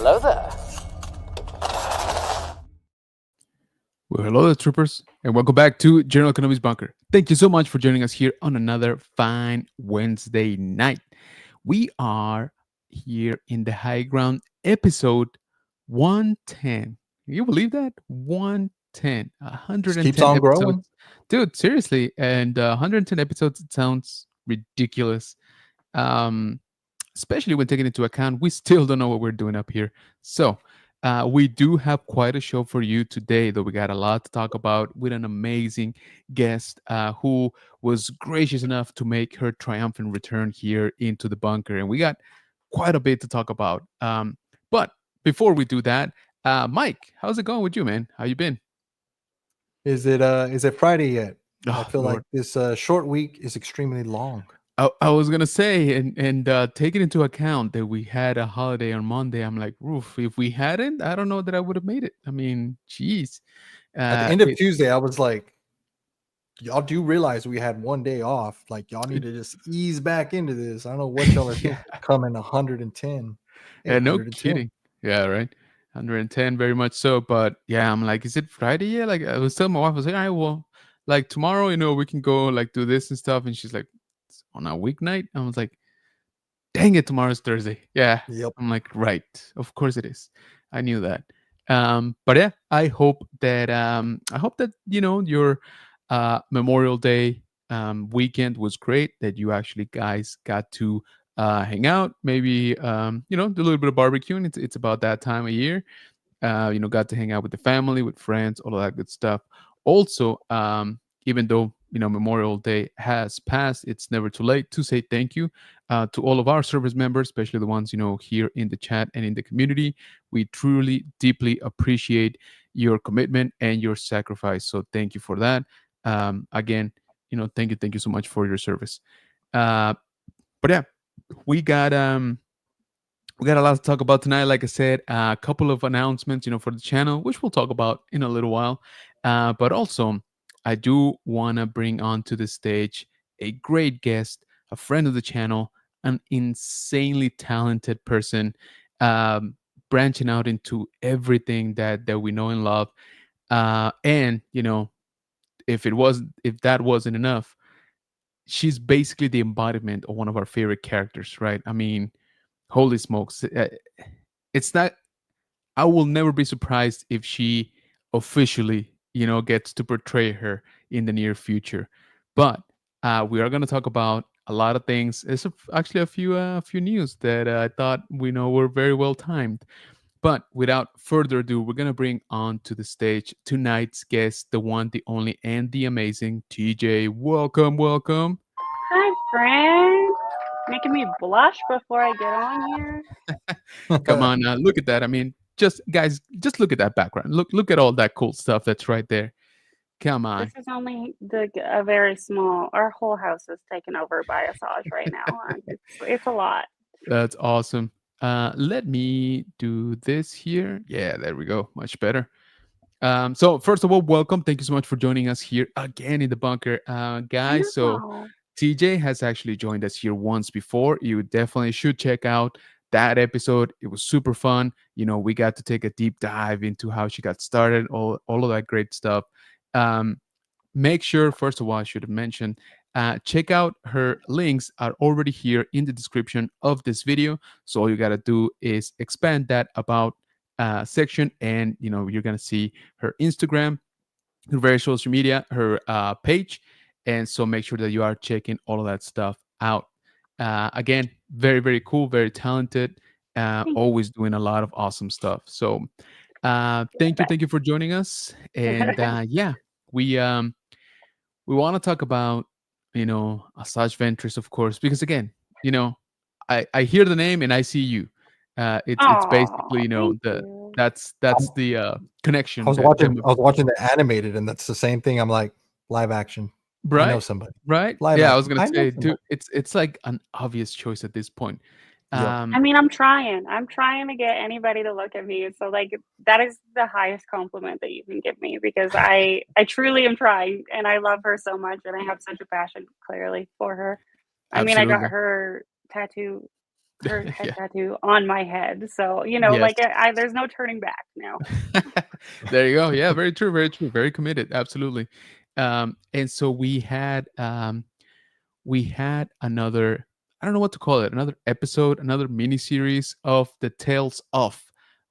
Hello there. Well, hello there, troopers, and welcome back to General Economics Bunker. Thank you so much for joining us here on another fine Wednesday night. We are here in the high ground, episode 110. Can you believe that? 110. Just keeps 110 on episodes. growing. Dude, seriously. And 110 episodes, it sounds ridiculous. Um, Especially when taking into account we still don't know what we're doing up here. So we do have quite a show for you today, though we got a lot to talk about with an amazing guest who was gracious enough to make her triumphant return here into the bunker, and we got quite a bit to talk about. But before we do that, Mike, how's it going with you, man? How you been? Is it Friday yet? I Oh feel like Lord. this short week is extremely long. I was gonna say, and taking into account that we had a holiday on Monday, I'm like, oof, if we hadn't, I don't know that I would have made it. I mean, geez. At the end of It, Tuesday, I was like, y'all do realize we had one day off. Like y'all need to just ease back into this. I don't know what y'all are yeah, thinking. Coming 110. Hey, no 110. kidding. Yeah, right. 110, very much so. But yeah, I'm like, is it Friday yet? Like, I was telling my wife, I was like, all right, well, like tomorrow, we can go like do this and stuff. And she's like, "It's on a weeknight." I was like, dang it, tomorrow's Thursday. Yeah. Yep. I'm like, right. Of course it is. I knew that. But yeah, I hope that your Memorial Day weekend was great, that you actually guys got to hang out, maybe do a little bit of barbecuing. It's about that time of year. Got to hang out with the family, with friends, all of that good stuff. Also, even though Memorial Day has passed, it's never too late to say thank you to all of our service members, especially the ones here in the chat and in the community. We truly, deeply appreciate your commitment and your sacrifice. So thank you for that. Again, thank you so much for your service. But yeah, we got a lot to talk about tonight. Like I said, a couple of announcements, for the channel, which we'll talk about in a little while. But also, I do want to bring onto the stage a great guest, a friend of the channel, an insanely talented person, branching out into everything that we know and love. And if that wasn't enough, she's basically the embodiment of one of our favorite characters, right? I mean, holy smokes. It's not, I will never be surprised if she officially, gets to portray her in the near future. But we are going to talk about a lot of things. Actually a few news that I thought were very well timed. But without further ado, we're going to bring on to the stage tonight's guest, the one, the only, and the amazing TJ. Welcome, welcome. Hi, friend. Making me blush before I get on here. Come on, look at that. I mean, just guys, just look at that background. Look at all that cool stuff that's right there. Come on. This is only a very small. Our whole house is taken over by Asajj right now. It's a lot. That's awesome. Let me do this here. Yeah, there we go. Much better. So first of all, welcome. Thank you so much for joining us here again in the bunker, guys. So No. TJ has actually joined us here once before. You definitely should check out that episode. It was super fun. We got to take a deep dive into how she got started, all of that great stuff. Make sure, first of all, I should have mentioned, check out her links are already here in the description of this video. So all you got to do is expand that about section, and you're gonna see her Instagram, her various social media, her page, and so make sure that you are checking all of that stuff out. Again, very, very cool, very talented, always doing a lot of awesome stuff. So thank you for joining us. And yeah, we want to talk about Asajj Ventress, of course, because again, I hear the name and I see you. It's basically Thank the you. that's the I connection was that watching. I was watching the animated, and that's the same thing. I'm like, live action. I know right, somebody. right. Live Yeah, I was action. gonna I know say, dude, somebody. it's like an obvious choice at this point. Yep. I mean, I'm trying. I'm trying to get anybody to look at me. So like that is the highest compliment that you can give me, because I truly am trying, and I love her so much, and I have such a passion clearly for her. I mean, I got Absolutely. her tattoo her head Yeah. tattoo on my head. So, Yes. like there's no turning back now. There you go. Yeah, very true, very true. Very committed. Absolutely. And so we had another, I don't know what to call it, another episode, another mini series of the Tales of,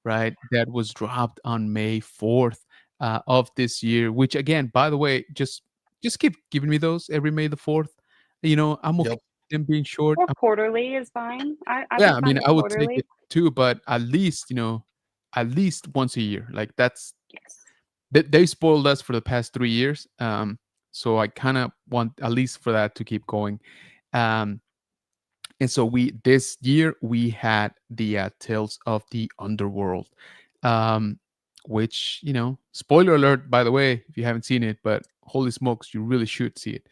right? That was dropped on May 4th of this year, which again, by the way, just keep giving me those every May the 4th. I'm okay Yep. with them being short. Or quarterly is fine. I'd Yeah, be I fine mean, with I would take quarterly. it too, but at least once a year. Like that's Yes. they spoiled us for the past 3 years. So I kind of want at least for that to keep going. Um, and so we this year we had the Tales of the Underworld, um, which spoiler alert by the way if you haven't seen it, but holy smokes, you really should see it.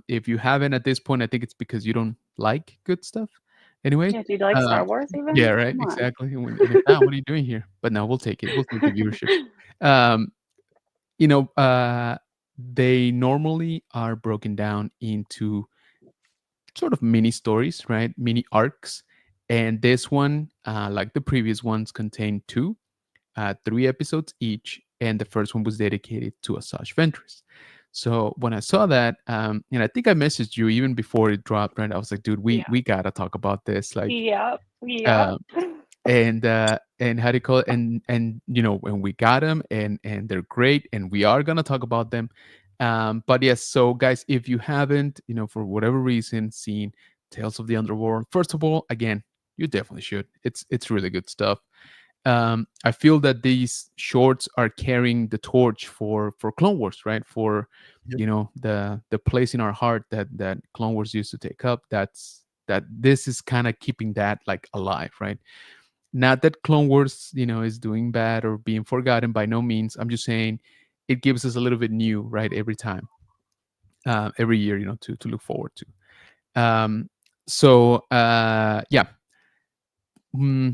If you haven't at this point, I think it's because you don't like good stuff. Anyway, Yeah, do you like uh, Star Wars yeah, even? right, Come on. exactly. And if not, what are you doing here? But no, we'll take it. We'll take the viewership. Um, you know, uh, they normally are broken down into sort of mini stories, right? Mini arcs. And this one, like the previous ones, contained two, 3 episodes each. And the first one was dedicated to Asajj Ventress. So when I saw that, and I think I messaged you even before it dropped, right? I was like, dude, we Yeah. we gotta talk about this. Like, Yep. Yep. uh, and how do you call it, and we got them, and they're great, and we are gonna talk about them. But yes, so guys, if you haven't, for whatever reason, seen Tales of the Underworld, first of all, again, you definitely should. It's really good stuff. I feel that these shorts are carrying the torch for Clone Wars, right? For Yep. the place in our heart that Clone Wars used to take up. That this is kind of keeping that like alive, right? Not that Clone Wars, is doing bad or being forgotten, by no means. I'm just saying it gives us a little bit new, right, every time, every year, to look forward to. Yeah.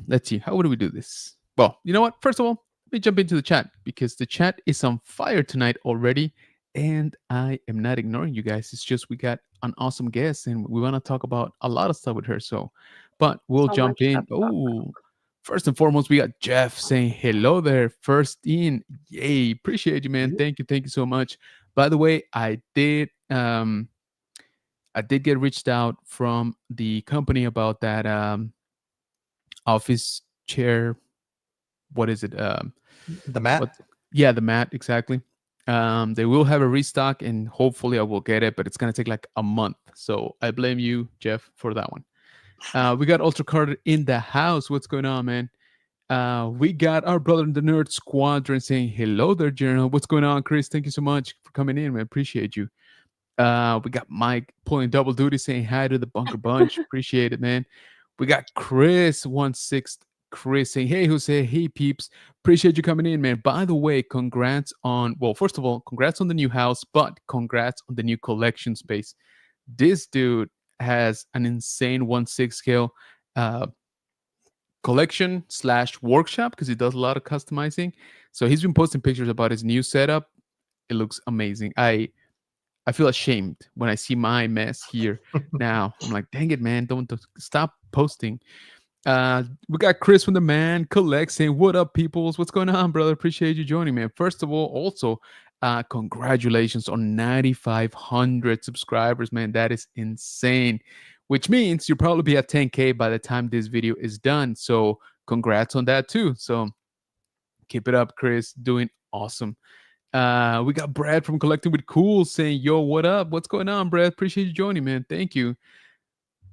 Let's see. How would we do this? Well, you know what? First of all, let me jump into the chat because the chat is on fire tonight already. And I am not ignoring you guys. It's just we got an awesome guest and we want to talk about a lot of stuff with her. So, but we'll So jump much stuff in. to talk about. Oh, first and foremost, we got Jeff saying hello there. First in. Yay. Appreciate you, man. Yep. Thank you. Thank you so much. By the way, I did get reached out from the company about that office chair. What is it? The mat. What? Yeah, the mat exactly. They will have a restock, and hopefully I will get it, but it's gonna take like a month. So I blame you, Jeff, for that one. We got Ultra Carter in the house. What's going on, man? We got our brother in the nerd squadron saying hello there, General. What's going on, Chris? Thank you so much for coming in, man. Appreciate you. We got Mike pulling double duty saying hi to the Bunker Bunch. Appreciate it, man. We got Chris 16th. Chris saying, hey, Jose, hey, peeps. Appreciate you coming in, man. By the way, first of all, congrats on the new house, but congrats on the new collection space. This dude has an insane 1/6 scale uh, collection slash workshop because he does a lot of customizing. So he's been posting pictures about his new setup. It looks amazing. I feel ashamed when I see my mess here now. I'm like, dang it, man, don't stop posting. We got Chris from the Man Collect saying, what up, peoples? What's going on, brother? Appreciate you joining, man. First of all, also, congratulations on 9,500 subscribers, man. That is insane, which means you'll probably be at 10K by the time this video is done. So congrats on that too. So keep it up, Chris. Doing awesome. We got Brad from Collecting with Cool saying, yo, what up? What's going on, Brad? Appreciate you joining, man. Thank you.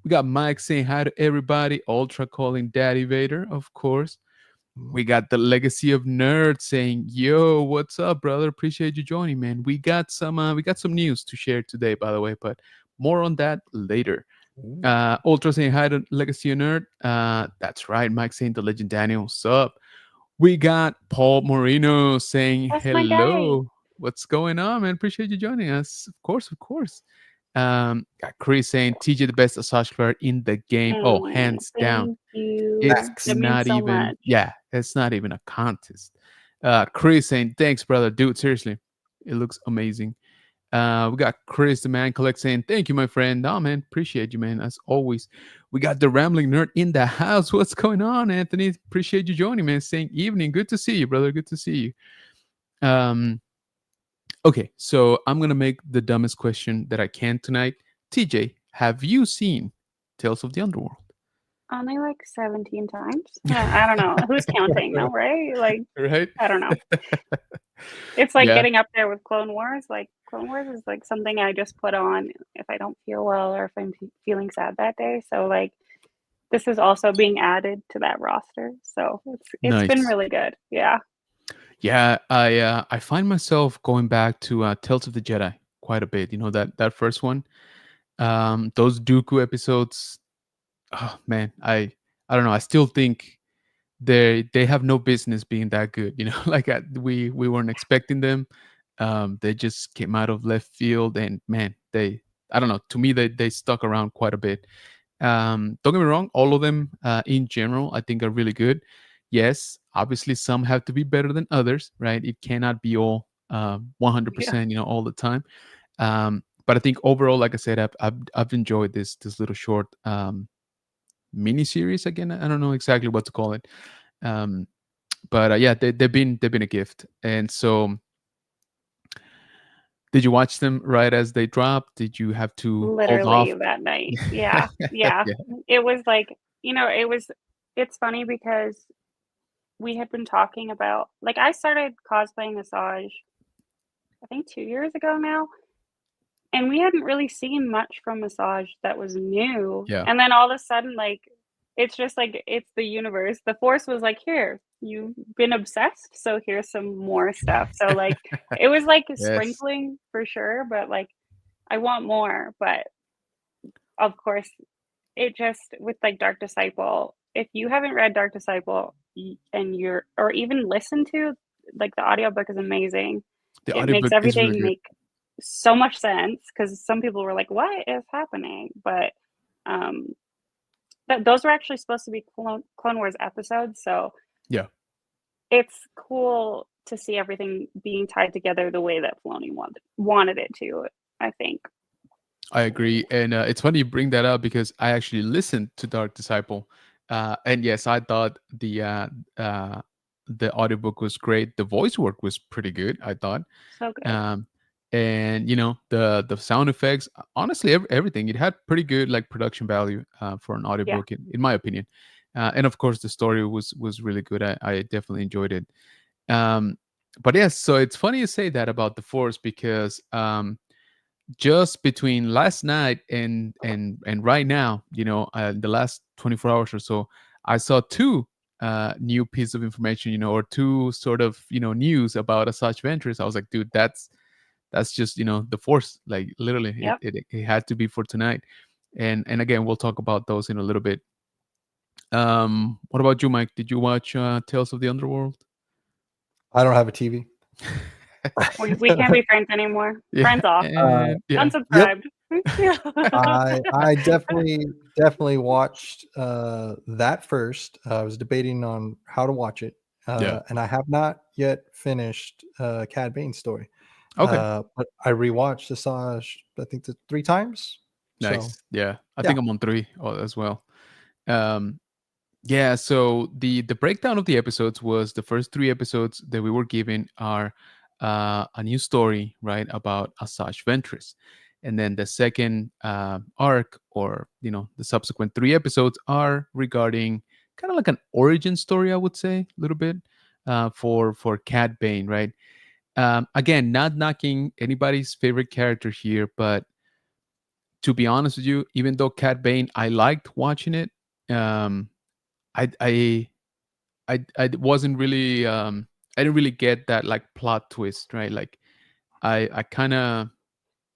We got Mike saying hi to everybody. Ultra calling Daddy Vader, of course. We got the Legacy of Nerds saying, yo, what's up, brother? Appreciate you joining, man. We got some news to share today, by the way, but more on that later. Ultra saying hi to Legacy of Nerd. That's right. Mike saying the Legend Daniel, what's up? We got Paul Moreno saying That's my guy. hello. What's going on, man? Appreciate you joining us. Of course, of course. Got Chris saying TJ the best Asajj player in the game. Oh, hands down. Thank you. It's Facts. That means not so even, much. yeah, it's not even a contest. Chris saying, thanks, brother. Dude, seriously. It looks amazing. We got Chris the Man Collect saying, thank you, my friend. Oh, man, appreciate you, man, as always. We got the Rambling Nerd in the house. What's going on, Anthony? Appreciate you joining, man. Saying evening. Good to see you, brother. Good to see you. Okay, so I'm gonna make the dumbest question that I can tonight. TJ, have you seen Tales of the Underworld? Only like 17 times. I don't know. Who's counting now, right? Like, Right? I don't know. It's like Yeah. getting up there with Clone Wars. Like, Clone Wars is like something I just put on if I don't feel well or if I'm feeling sad that day. So, like, this is also being added to that roster. So it's been Nice. really good. Yeah. Yeah, I find myself going back to Tales of the Jedi quite a bit. You know that first one, those Dooku episodes. Oh man, I don't know. I still think they have no business being that good. You know, like we weren't expecting them. They just came out of left field, and man, I don't know. To me, they stuck around quite a bit. Don't get me wrong, all of them in general, I think are really good. Yes, obviously some have to be better than others, right? It cannot be all Yeah. 100%, you know, all the time. But I think overall, like I said, I've enjoyed this little short mini series. Again, I don't know exactly what to call it, um, but yeah, they've been a gift. And so, did you watch them right as they dropped? Did you have to hold Literally off? that night. Yeah. Yeah. Yeah, It was like, it's funny because we had been talking about, like, I started cosplaying Asajj, I think 2 years ago now. And we hadn't really seen much from Asajj that was new. yeah. And then all of a sudden, like, it's just like it's the universe. The Force was like, "Here, you've been obsessed, so here's some more stuff." So like it was like a Yes. sprinkling for sure, but like I want more. But of course, it just with like Dark Disciple, if you haven't read Dark Disciple and you're or even listened to, like the audiobook is amazing. The It makes audiobook is really everything good. make so much sense because some people were like, "What is happening?" But um, those were actually supposed to be Clone Wars episodes, so Yeah. it's cool to see everything being tied together the way that Filoni wanted it to. I think. I agree, and it's funny you bring that up because I actually listened to Dark Disciple, and yes, I thought the audiobook was great. The voice work was pretty good, I thought, So good. um, and you know the sound effects. Honestly, everything it had pretty good like production value for an Yeah. audiobook, in my opinion. And of course, the story was really good. I definitely enjoyed it. Um, but yes, so it's funny you say that about the Force because just between last night and right now, you know, the last 24 hours or so, I saw two new pieces of information, you know, or two sort of, you know, news about Asajj Ventress. I was like, dude, that's just, you know, the Force. Like literally, Yep. it had to be for tonight. And again, we'll talk about those in a little bit. What about you, Mike? Did you watch Tales of the Underworld? I don't have a TV. We can't be friends anymore. Yeah, Friends off. and yeah, Yep. Unsubscribed. Yeah. I definitely watched that first. I was debating on how to watch it, yeah. and I have not yet finished Cad Bane's story. Okay, But I rewatched Asajj, I think, 3 times. So nice. Yeah, I yeah, think I'm on three as well. Um, yeah, so the breakdown of the episodes was the first three episodes that we were given are a new story, right, about Asajj Ventress, and then the second arc, or you know, the subsequent three episodes are regarding kind of like an origin story, I would say, a little bit for Cad Bane, right? Again, not knocking anybody's favorite character here, but to be honest with you, even though Cad Bane, I liked watching it. Um, I I I wasn't really I didn't really get that like plot twist, right? Like I kind of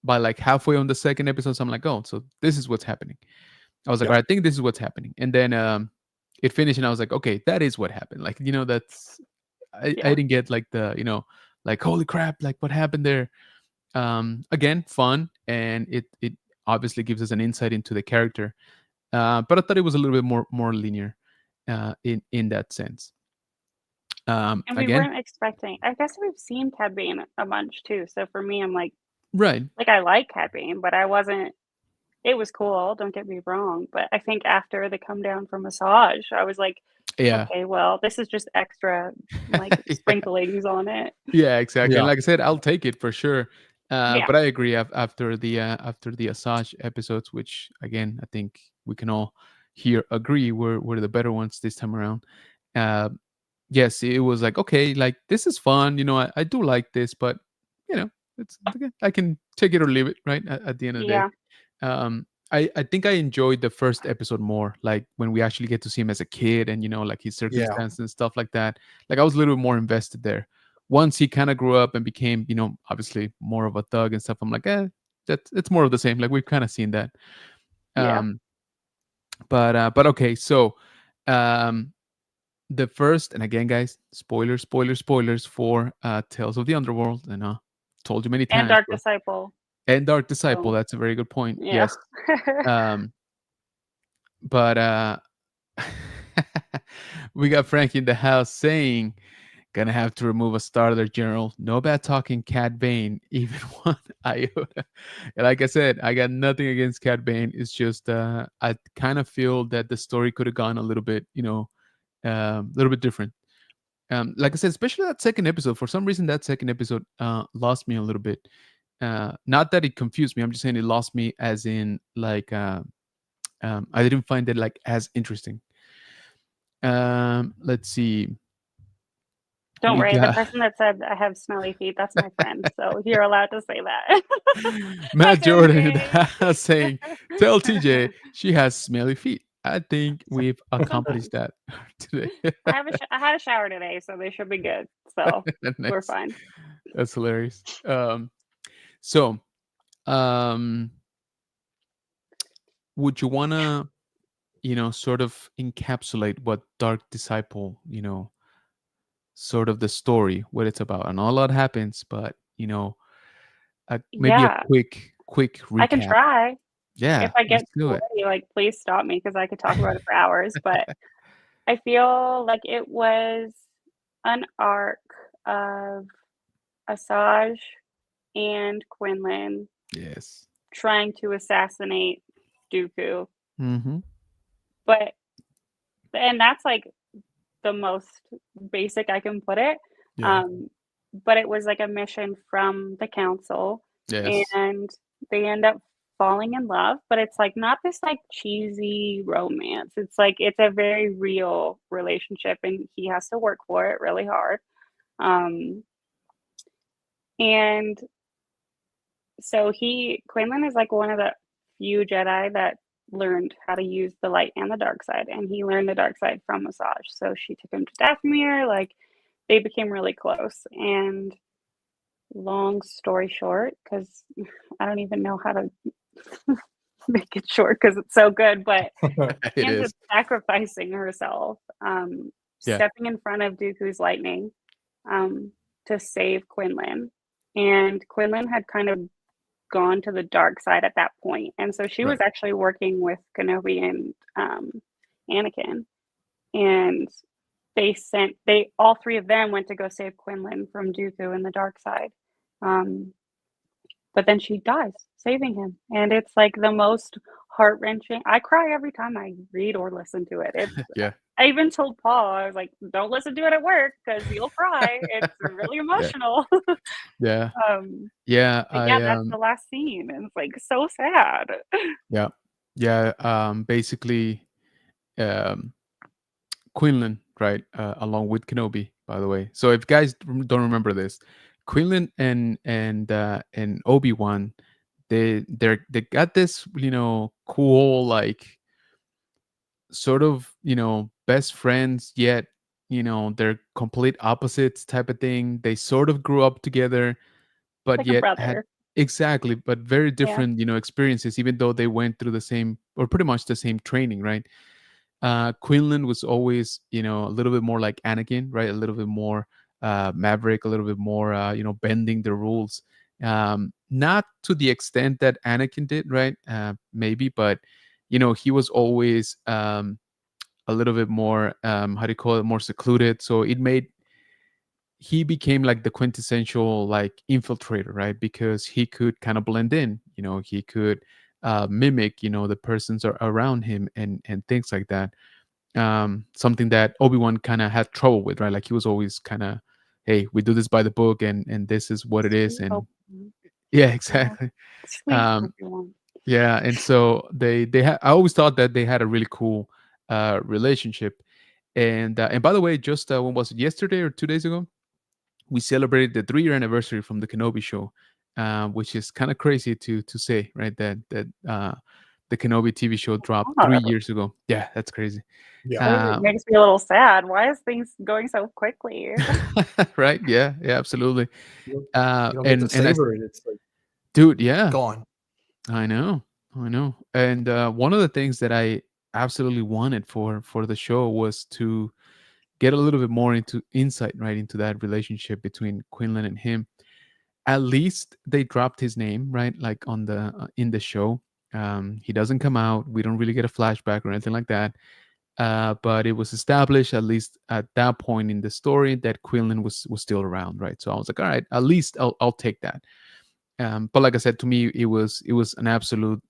by like halfway on the second episode, so I'm like, oh, so this is what's happening. I was like, yeah, all right, I think this is what's happening, and then it finished, and I was like, okay, that is what happened. Like you know, that's I Yeah. didn't get like the you know like holy crap, like what happened there. Again, fun, and it obviously gives us an insight into the character. But I thought it was a little bit more linear in that sense. And we Again, weren't expecting. I guess we've seen Cad Bane a bunch too. So for me, I'm like right. I like Cad Bane, but I wasn't it was cool, don't get me wrong, but I think after the come down from Asajj, I was like, Yeah. "Okay, well, this is just extra, like, Yeah. sprinklings on it." Yeah, exactly. And Yeah. like I said, I'll take it for sure. Yeah, But I agree after the Asajj episodes, which again I think we can all here agree were the better ones this time around. Uh, yes, it was like okay, like this is fun. I do like this, but you know, it's okay. I can take it or leave it. Right at the end of the day. yeah, I think I enjoyed the first episode more, like when we actually get to see him as a kid and like his Yeah. circumstances and stuff like that. Like I was a little bit more invested there. Once he kind of grew up and became, obviously more of a thug and stuff, I'm like, that's it's more of the same. Like we've kind of seen that. yeah. Um, but okay, so um, the first and again, guys, spoilers for Tales of the Underworld, and told you many And times, Dark but Disciple, and Dark Disciple. so That's a very good point. yeah. Yes. Um, but we got Frankie in the house saying, "Gonna have to remove a starter, General. No bad talking, Cad Bane, even one iota." And like I said, I got nothing against Cad Bane. It's just I kind of feel that the story could have gone a little bit, a little bit different. Like I said, especially that second episode. For some reason, that second episode lost me a little bit. Not that it confused me. I'm just saying it lost me, as in like I didn't find it like as interesting. Let's see. Don't We worry, the got person that said I have smelly feet, that's my friend, so you're allowed to say that. Hi, Matt Jordan Frankie. saying, "Tell TJ she has smelly feet." I think we've accomplished that today. I had a shower today, so they should be good, so we're Nice. fine. That's hilarious. So, um, would you wanna, sort of encapsulate what Dark Disciple, sort of the story, what it's about? And a lot happens, but maybe a Yeah, quick I can recap. try. If Yeah, I let's get do too it. wordy, like, please stop me because I could talk about it for hours, but I feel like it was an arc of Asajj and Quinlan Yes. trying to assassinate Dooku, Mm-hmm. but and that's, like, the most basic I can put it, Yeah. um, but it was, like, a mission from the council, Yes. and they end up falling in love, but it's, like, not this, like, cheesy romance, it's, like, it's a very real relationship, and he has to work for it really hard, um, and so Quinlan is, like, one of the few Jedi that learned how to use the light and the dark side, and he learned the dark side from Asajj, so she took him to Dathomir, like, they became really close, and long story short, because I don't even know how to make it short because it's so good, but It she ends is. up sacrificing herself, Yeah. stepping in front of Dooku's lightning, um, to save Quinlan, and Quinlan had kind of gone to the dark side at that point, and so she was Right. actually working with Kenobi and, Anakin, and they all 3 of them went to go save Quinlan from Dooku in the dark side, um, but then she dies saving him, and it's, like, the most heart-wrenching. I cry every time I read or listen to it. It's Yeah. I even told Paul, I was like, "Don't listen to it at work because 'cause you'll cry. It's really Yeah. emotional." Yeah. Um, Yeah. but I yeah, that's the last scene, and it's, like, so sad. Yeah. Yeah. Basically, um, Quinlan, right? Along with Kenobi, by the way. So if guys don't remember this, Quinlan and Obi-Wan, they got this, cool, like sort of, best friends, yet they're complete opposites type of thing. They sort of grew up together, but Like a yet had brother. exactly, but very Yeah. different, experiences, even though they went through the same or pretty much the same training, right? Quinlan was always, a little bit more like Anakin, right? A little bit more maverick, a little bit more, bending the rules. Not to the extent that Anakin did, right? Maybe, but he was always a little bit more, how do you call it, more secluded. So it made he became like the quintessential like infiltrator, right? Because he could kind of blend in. He could mimic, the persons around him and things like that. Something that Obi-Wan kind of had trouble with, right? Like he was always kind of, hey, we do this by the book, and this is what it is, Sweet and Obi-Wan. yeah, Yeah. exactly. Sweet Um, Obi-Wan. yeah, and so I always thought that they had a really cool relationship. And by the way, just when was it, yesterday or 2 days ago, we celebrated the 3-year anniversary from the Kenobi show, which is kind of crazy to say, right? That the Kenobi TV show dropped 3 years ago. Yeah, that's crazy. Yeah. It Uh, makes me a little sad. Why is things going so quickly? right? Yeah, yeah, absolutely. You don't get to And I, savor it. It's like dude, yeah, gone. I know, I know. And one of the things that I absolutely wanted for the show was to get a little bit more into insight, right, into that relationship between Quinlan and him. At least they dropped his name, right, like on the in the show. He doesn't come out. We don't really get a flashback or anything like that. But it was established, at least at that point in the story, that Quinlan was still around, right? So I was like, all right, at least I'll take that. But like I said, to me, it was an absolute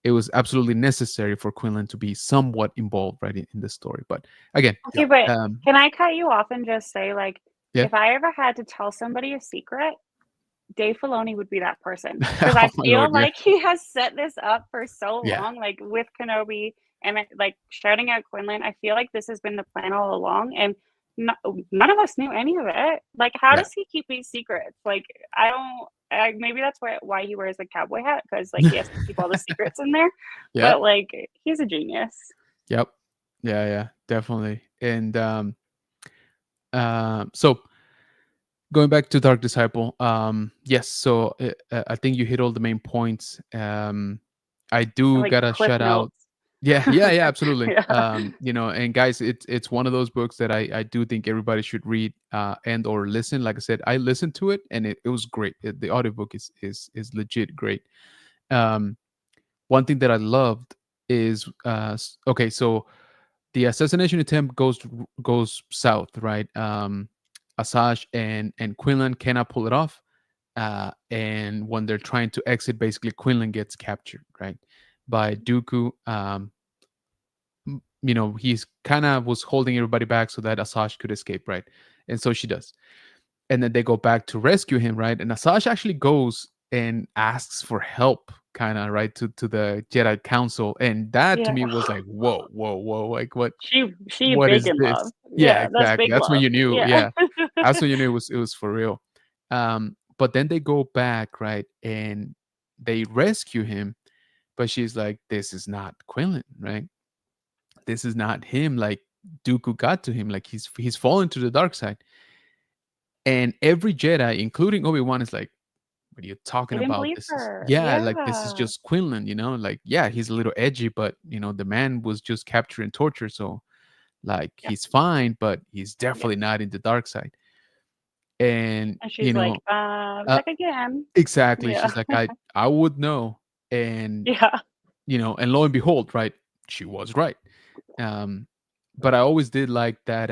it was absolutely necessary for Quinlan to be somewhat involved, right, in the story. But again, Okay, but um, can I cut you off and just say, like, yeah. if I ever had to tell somebody a secret, Dave Filoni would be that person, because Oh I my feel lord, yeah, like he has set this up for so yeah, long, like, with Kenobi and, like, shouting out Quinlan. I feel like this has been the plan all along, and no none of us knew any of it. Like, how yeah, does he keep these secrets? Like, I don't maybe that's why he wears a cowboy hat, because like, he has to keep all the secrets in there, yeah, but, like, he's a genius. yep, yeah, yeah, definitely. And so going back to Dark Disciple, yes. So I think you hit all the main points. I I do like gotta Cliff shout out. Notes. Yeah, yeah, yeah, absolutely. Yeah. And guys, it's one of those books that I do think everybody should read and or listen. Like I said, I listened to it and it was great. The audiobook is legit great. Um, One thing that I loved is okay, so the assassination attempt goes south, right? Asajj and Quinlan cannot pull it off, and when they're trying to exit, basically Quinlan gets captured, right, by Dooku. He's kind of was holding everybody back so that Asajj could escape, right? And so she does, and then they go back to rescue him, right? And Asajj actually goes and asks for help, kind of, right, to the Jedi Council, and that to Yeah. me was like, whoa, whoa, whoa, like She what big is in this? love. Yeah, Yeah, that's exactly. big That's when love. you knew. Yeah. Yeah, that's when you knew it was for real. But then they go back, right, and they rescue him, but she's like, "This is not Quinlan, right? This is not him. Like Dooku got to him. Like he's fallen to the dark side." And every Jedi, including Obi-Wan, is like, "What are you They talking didn't about? believe This is her. yeah, like this is Yeah. just Quinlan, like yeah, he's a little edgy, but the man was just captured and tortured, so like Yep. he's fine, but he's Yep. definitely not in the dark side." And And she's like, uh, check again. exactly, Yeah. she's like, I would know. And Yeah. and lo and behold, right, she was right. um but I always did like that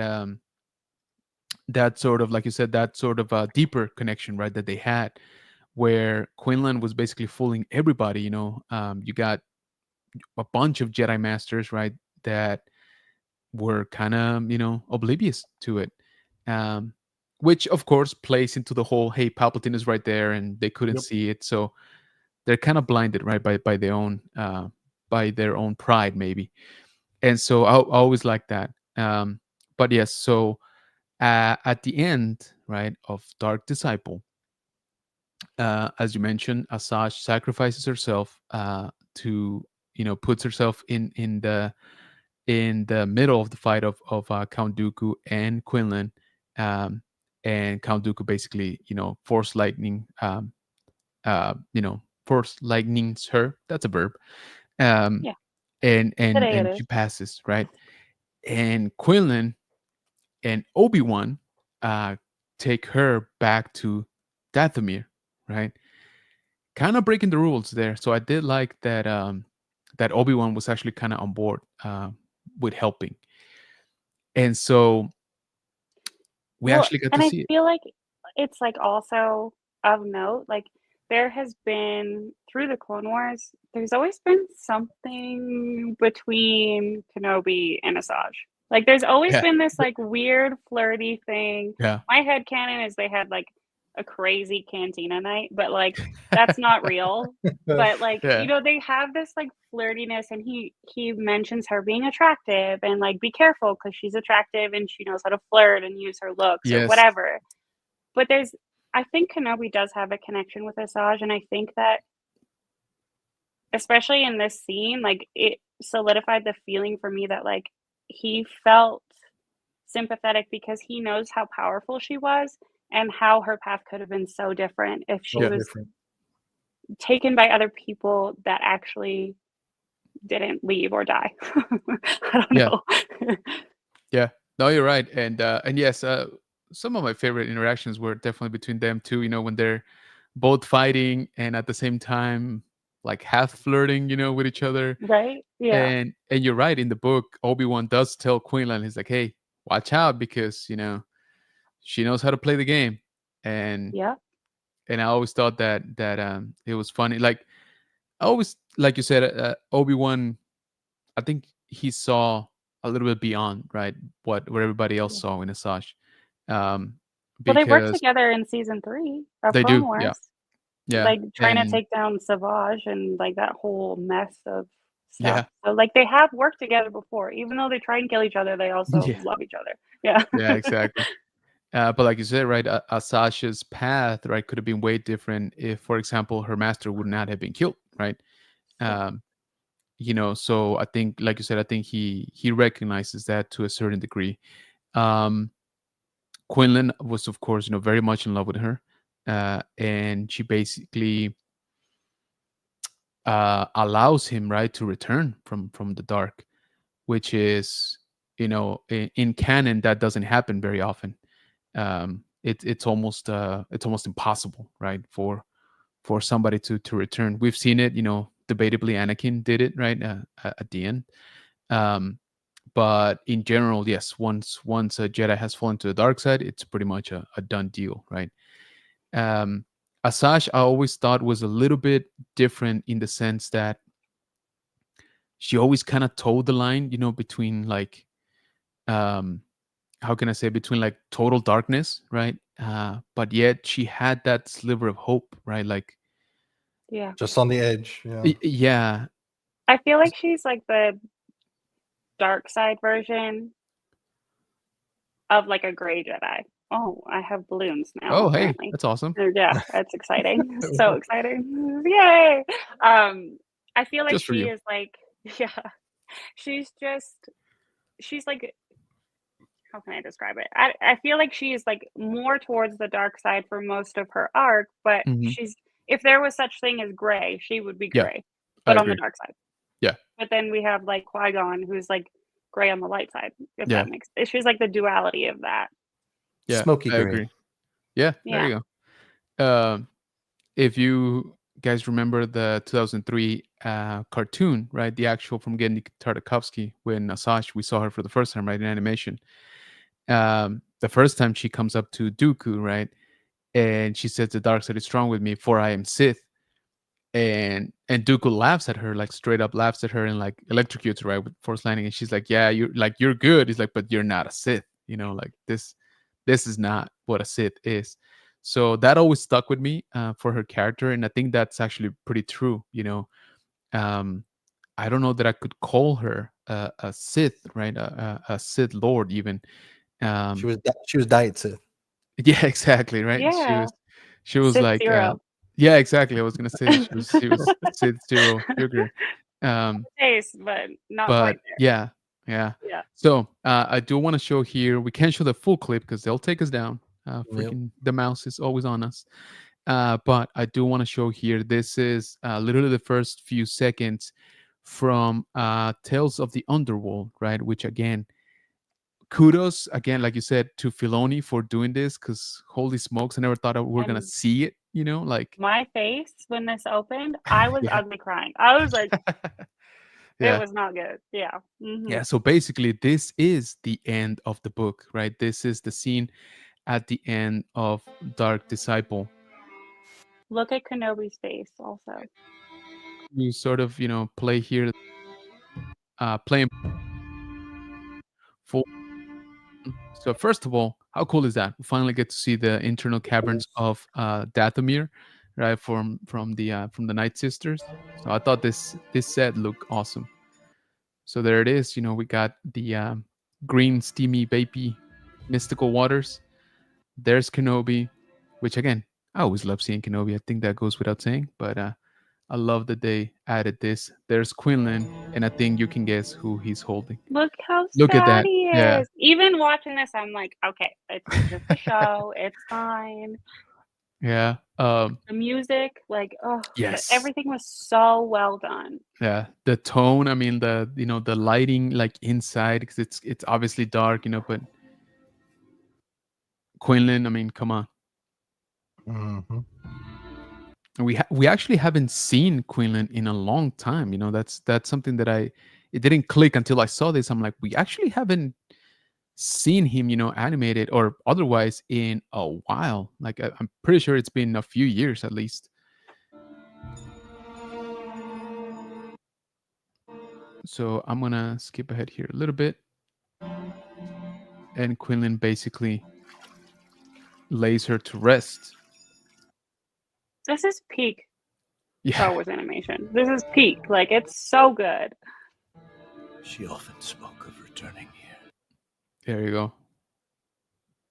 sort of, like you said, that sort of a deeper connection, right, that they had, where Quinlan was basically fooling everybody. You got a bunch of Jedi masters, right, that were kind of oblivious to it, um which of course plays into the whole, hey, Palpatine is right there and they couldn't Yep. see it, so they're kind of blinded, right, by their own pride, maybe. And so I always like that. But yes, so at the end, right, of Dark Disciple, as you mentioned, Asajj sacrifices herself, to puts herself in the middle of the fight of Count Dooku and Quinlan. um, and Count Dooku basically force lightning, force lightnings her. That's a verb. um, Yeah. and and Today it and is. she passes, right. And Quinlan and Obi-Wan take her back to Dathomir, right? Kind of breaking the rules there. So I did like that Obi-Wan was actually kind of on board, with helping. And so we Well, actually got to and I see it. feel like it's like also of note, like there has been through the Clone Wars, there's always been something between Kenobi and Asajj. Like there's always Yeah. been this like weird flirty thing. Yeah. My headcanon is they had like a crazy cantina night, but like that's not real. But like, Yeah. you know, they have this like flirtiness, and he mentions her being attractive and like be careful because she's attractive and she knows how to flirt and use her looks or Yes. whatever. But I think Kenobi does have a connection with Asajj, and I think that especially in this scene, like it solidified the feeling for me that like he felt sympathetic because he knows how powerful she was and how her path could have been so different if she So Yeah. was different. taken by other people that actually didn't leave or die. I don't Yeah. know. Yeah. No, you're right. And yes, some of my favorite interactions were definitely between them too, when they're both fighting and at the same time like half flirting, with each other. Right? Yeah. And you're right, in the book, Obi-Wan does tell Quinlan, he's like, "Hey, watch out because, she knows how to play the game." And Yeah. and I always thought that it was funny. Like I always, like you said, Obi-Wan, I think he saw a little bit beyond, right, what everybody else Yeah. saw in Asajj. Um, Well, they worked because together in season 3 of they Clone do, yeah, Wars, yeah, like trying to and take down Savage and like that whole mess of stuff. yeah, So like they have worked together before, even though they try and kill each other, they also yeah, love each other. Yeah. yeah, exactly. But like you said, right, Asaj's path, right, could have been way different if, for example, her master would not have been killed, right? Sure. Um, so I think, like you said, I think he recognizes that to a certain degree. Um, Quinlan was, of course, very much in love with her, and she basically allows him, right, to return from the dark, which is, in canon that doesn't happen very often. It's almost impossible, right, for somebody to return. We've seen it, debatably Anakin did it, right, at the end. Um, but in general, yes, once a Jedi has fallen to the dark side, it's pretty much a done deal, right? Um, Asajj, I always thought, was a little bit different in the sense that she always kind of toed the line, between like, um, how can I say, between like total darkness, right? But yet she had that sliver of hope, right? Like, Yeah. Just on the edge. Yeah. yeah, I feel like she's like the dark side version of like a gray Jedi. Oh, I have balloons now, oh, hey, apparently. that's awesome. Yeah, that's exciting. So exciting. Yay. I feel like Just for she you. is like, yeah, she's like, how can I describe it? I feel like she is like more towards the dark side for most of her arc, but Hmm. if there was such thing as gray, she would be Yeah, gray, I but on the agree. dark side. Yeah, But then we have like Qui-Gon, who's like gray on the light side, if yeah, that makes she's like the duality of that. yeah, Smoky I gray. agree. Yeah, there Yeah. you go. If you guys remember the 2003 cartoon, right, the actual from Genndy Tartakovsky, when Asajj, we saw her for the first time, right, in animation. The first time she comes up to Dooku, right, and she says, "The dark side is strong with me, for I am Sith." And Dooku laughs at her, like straight up laughs at her, and like electrocutes her, right, with Force Landing. And she's like, "Yeah, you're good." He's like, "But you're not a Sith, like this is not what a Sith is." So that always stuck with me, for her character, and I think that's actually pretty true. Um, I don't know that I could call her a Sith, right, a Sith Lord even. She Um, was she was Diet Sith. yeah, exactly, right. She Yeah. was she was Sith like, Zero. yeah, exactly. I was gonna say she was Sith Zero sugar. Um, Taste, but not but quite there. yeah, yeah. Yeah. So I do want to show here. We can't show the full clip because they'll take us down. Yep. Freaking the mouse is always on us. But I do want to show here. This is literally the first few seconds from Tales of the Underworld, right? Which again, kudos again, like you said, to Filoni for doing this, because holy smokes, I never thought we were gonna And see it. Like, my face when this opened, I was yeah, ugly crying. I was like, it yeah, was not good. Yeah. Hmm. yeah. So basically, this is the end of the book, right? This is the scene at the end of Dark Disciple. Look at Kenobi's face also. You sort of, play here, playing full. So first of all, how cool is that? We finally get to see the internal caverns of Dathomir, right? From the Night Sisters. So I thought this set looked awesome. So there it is. We got the green, steamy, vapey, mystical waters. There's Kenobi, which again, I always love seeing Kenobi. I think that goes without saying, but I love that they added this. There's Quinlan, and I think you can guess who he's holding. Look how Look at sad that. he Yeah. is. Even watching this, I'm like, okay, it's just a show. It's fine. Yeah. The music, like, Yes. everything was so well done. Yeah. The tone. I mean, the lighting, like inside, because it's obviously dark, but Quinlan. I mean, come on. Mm-hmm. We actually haven't seen Quinlan in a long time. That's something that it didn't click until I saw this. I'm like, we actually haven't seen him, animated or otherwise in a while. Like I'm pretty sure it's been a few years at least. So I'm gonna skip ahead here a little bit, and Quinlan basically lays her to rest. This is peak Yeah. Star Wars animation. This is peak. Like, it's so good. She often spoke of returning here. There you go.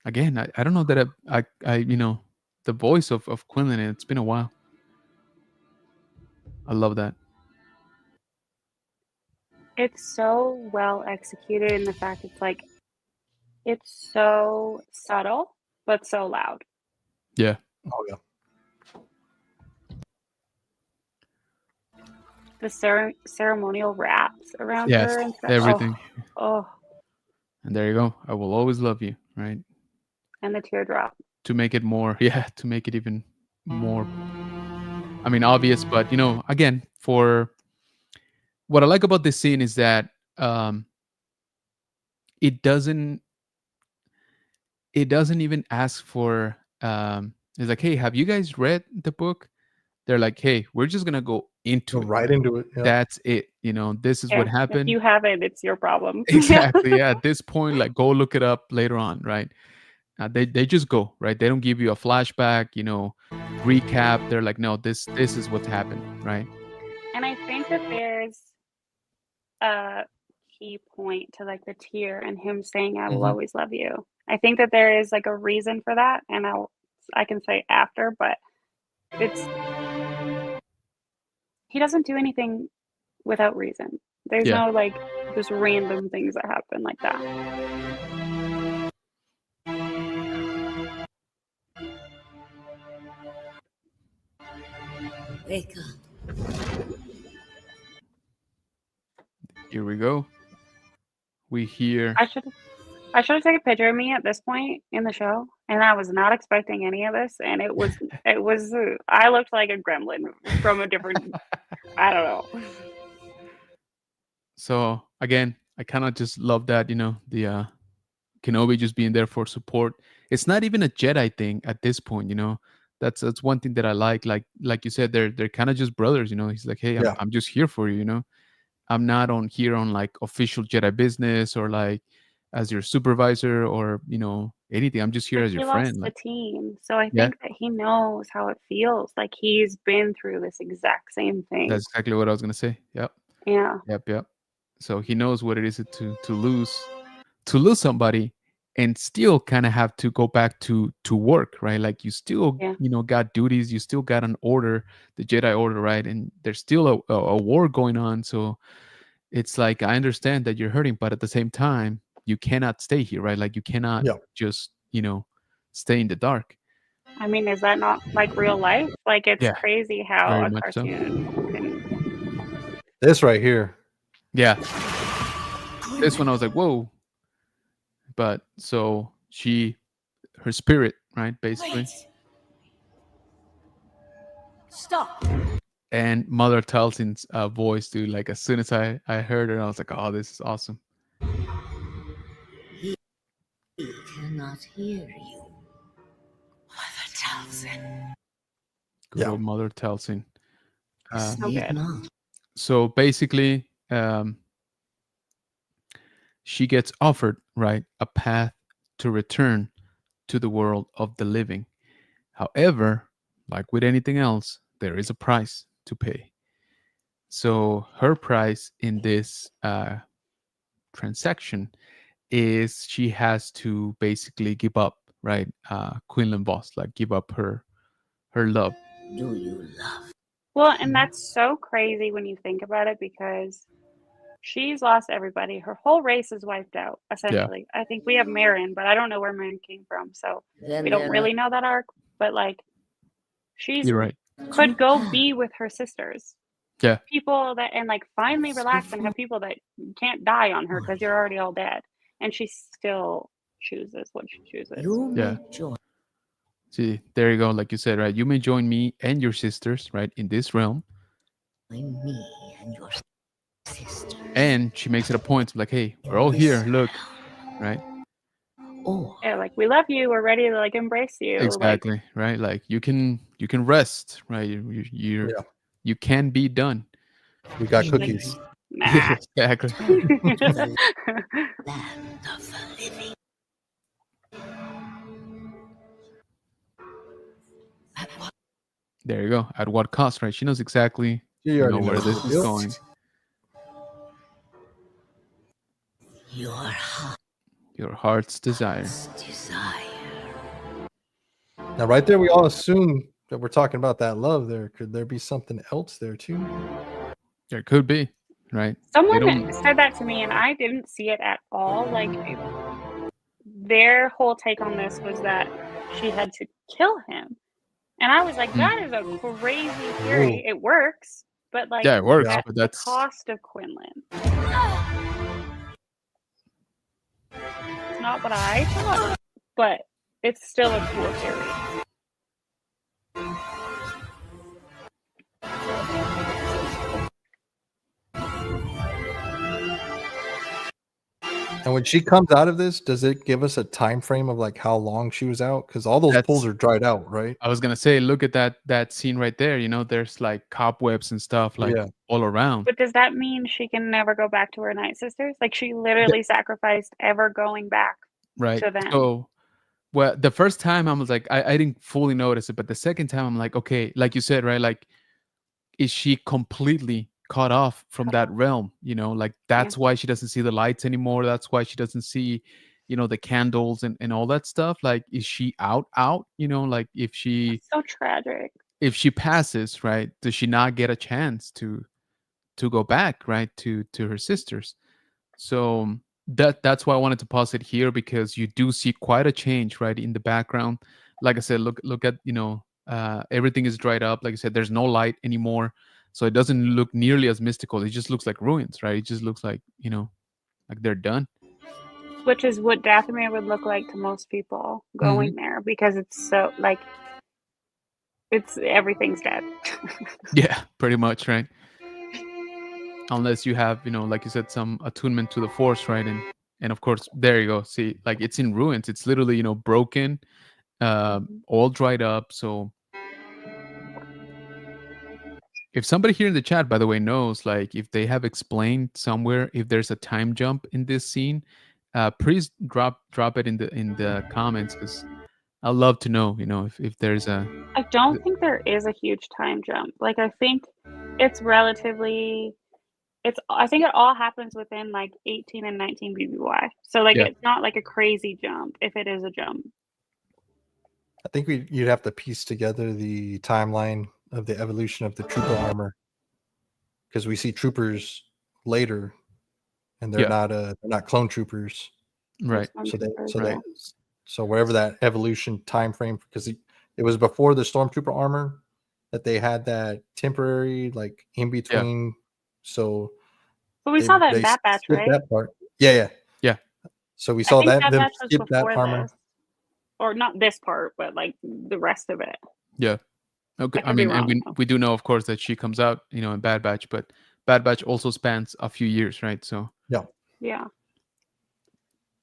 Again, I don't know that I the voice of Quinlan. It's been a while. I love that. It's so well executed in the fact it's so subtle but so loud. Yeah. Oh yeah. The ceremonial wraps around Yes, her and stuff. everything. Oh, And there you go. I will always love you, right? and the teardrop. To make it more, to make it even more, I mean, obvious, but again, for what I like about this scene is that it doesn't even ask for it's like, hey, have you guys read the book? They're like, hey, we're just gonna go into Go it. right into it. Yep. That's it. This is what happened. If you haven't, it's your problem. Exactly. Yeah. At this point, like, go look it up later on, right? They just go, right? They don't give you a flashback, recap. They're like, no, this is what's happened, right? And I think that there's a key point to like the tear and him saying, "I will always love you." I think that there is like a reason for that, and I can say after, but he doesn't do anything without reason. There's no like just random things that happen like that. Wake up. Here we go. We hear. I should have taken a picture of me at this point in the show, and I was not expecting any of this. And it was I looked like a gremlin from a different. I don't know. So again, I kind of just love that, the Kenobi just being there for support. It's not even a Jedi thing at this point, That's one thing that I like. Like you said, they're kind of just brothers, He's like, hey, I'm just here for you, I'm not here on like official Jedi business or like as your supervisor or anything. I'm just here as your friend. He Like, lost the team, so I think that he knows how it feels. Like he's been through this exact same thing. That's exactly what I was gonna say. Yep. Yeah. Yep. So he knows what it is to lose somebody and still kind of have to go back to work, right? Like you still got duties, you still got an order, the Jedi order, right? And there's still a war going on. So it's like, I understand that you're hurting, but at the same time, you cannot stay here, right? Like you cannot just stay in the dark. I mean, is that not like real life? Like it's crazy how Very a much so. cartoon can. This right here. Yeah. This one I was like, whoa. But so her spirit, right, basically. Wait. Stop. And Mother Talzin's voice, dude, like as soon as I heard her, I was like, oh, this is awesome. He cannot hear you. Mother Talzin. Good Yeah. old Mother Talcin. So good. So basically, she gets offered, right, a path to return to the world of the living. However, like with anything else, there is a price to pay. So her price in this transaction is she has to basically give up, right, Quinlan Voss, like give up her love. Do you love? Well, and that's so crazy when you think about it because she's lost everybody. Her whole race is wiped out, essentially. I think we have Marin, but I don't know where Marin came from, so Then we don't really know that arc. But like, she's You're right. could go be with her sisters. Yeah. People that and like finally relax and have people that can't die on her because you're already all dead, and she still chooses what she chooses. you Yeah. may join See, there you go. Like you said, right? You may join me and your sisters, right, in this realm. me and your sister. And she makes it a point to like, hey, we're all here. Look, right? Or Yeah, like we love you. We're ready to like embrace you. Like, Exactly, right? Like you can rest, right? You can be done. We got cookies. nah. Exactly. the land of the living. At what There you go. At what cost, right? She knows exactly You already where know this the is deal. going. your heart's Your heart's desire. desire. Now, right there, we all assume that we're talking about that love there. Could there be something else there too? There could be, right? Someone don't- said that to me, and I didn't see it at all. Like their whole take on this was that she had to kill him, and I was like, that is a crazy theory. It works, but like, Yeah, it works, at but the that's cost of Quinlan. It's not what I thought, but it's still a cool theory. And when she comes out of this, does it give us a time frame of like how long she was out? Because all those pools are dried out, right? I was gonna say, look at that scene right there. You know, there's like cobwebs and stuff like Yeah. all around. But does that mean she can never go back to her Night Sisters? Like she literally sacrificed ever going back Right. to them. So, well, the first time I was like, I didn't fully notice it, but the second time I'm like, okay, like you said, right? Like, is she completely cut off from that realm? You know, like that's why she doesn't see the lights anymore. That's why she doesn't see, you know, the candles and all that stuff. Like, is she out? You know, like if she So tragic. if she passes, right, does she not get a chance to go back, right, to her sisters? So that's why I wanted to pause it here, because you do see quite a change, right, in the background. Like I said, look at, you know, everything is dried up. Like I said, there's no light anymore, so it doesn't look nearly as mystical. It just looks like ruins, right? It just looks like, you know, like they're done. Which is what Dathomir would look like to most people going there, because it's so like it's everything's dead. Yeah, pretty much, right? Unless you have, you know, like you said, some attunement to the force, right? And of course, there you go. See, like it's in ruins. It's literally, you know, broken, all dried up. So if somebody here in the chat, by the way, knows, like if they have explained somewhere if there's a time jump in this scene, please drop it in the comments, because I'd love to know, you know, if there's a. I don't think there is a huge time jump. Like I think it's relatively. I think it all happens within like 18 and 19 BBY. So like it's not like a crazy jump if it is a jump. I think you'd have to piece together the timeline of the evolution of the trooper armor, because we see troopers later, and they're not clone troopers, Right? So wherever that evolution time frame, because it was before the stormtrooper armor that they had that temporary like in between. So, but we saw that in Bad Batch, right? That part. Yeah. So we saw that them skip that armor, or not this part, but like the rest of it. Yeah. Okay. I mean, and we do know, of course, that she comes out, you know, in Bad Batch, but Bad Batch also spans a few years, right? So yeah.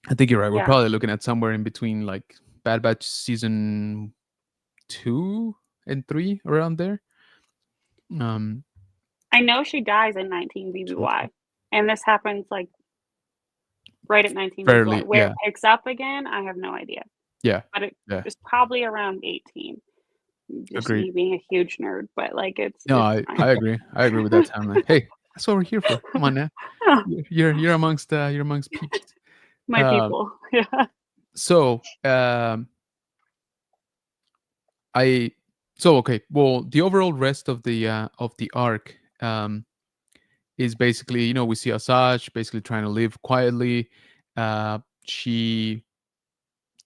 I think you're right. We're probably looking at somewhere in between, like Bad Batch season 2 and 3 around there. Um, I know she dies in 19 BBY, and this happens like right at 19 BBY. fairly, Where yeah, it picks up again, I have no idea, yeah, but it yeah. was probably around 18. Just Agreed. me being a huge nerd, but like No, it's I fine. agree. I agree with that timeline. Hey, that's what we're here for. Come on now. Oh, You're amongst peeps. my Um, people. Yeah. so I so okay. Well, the overall rest of the arc is basically, we see Asajj basically trying to live quietly. She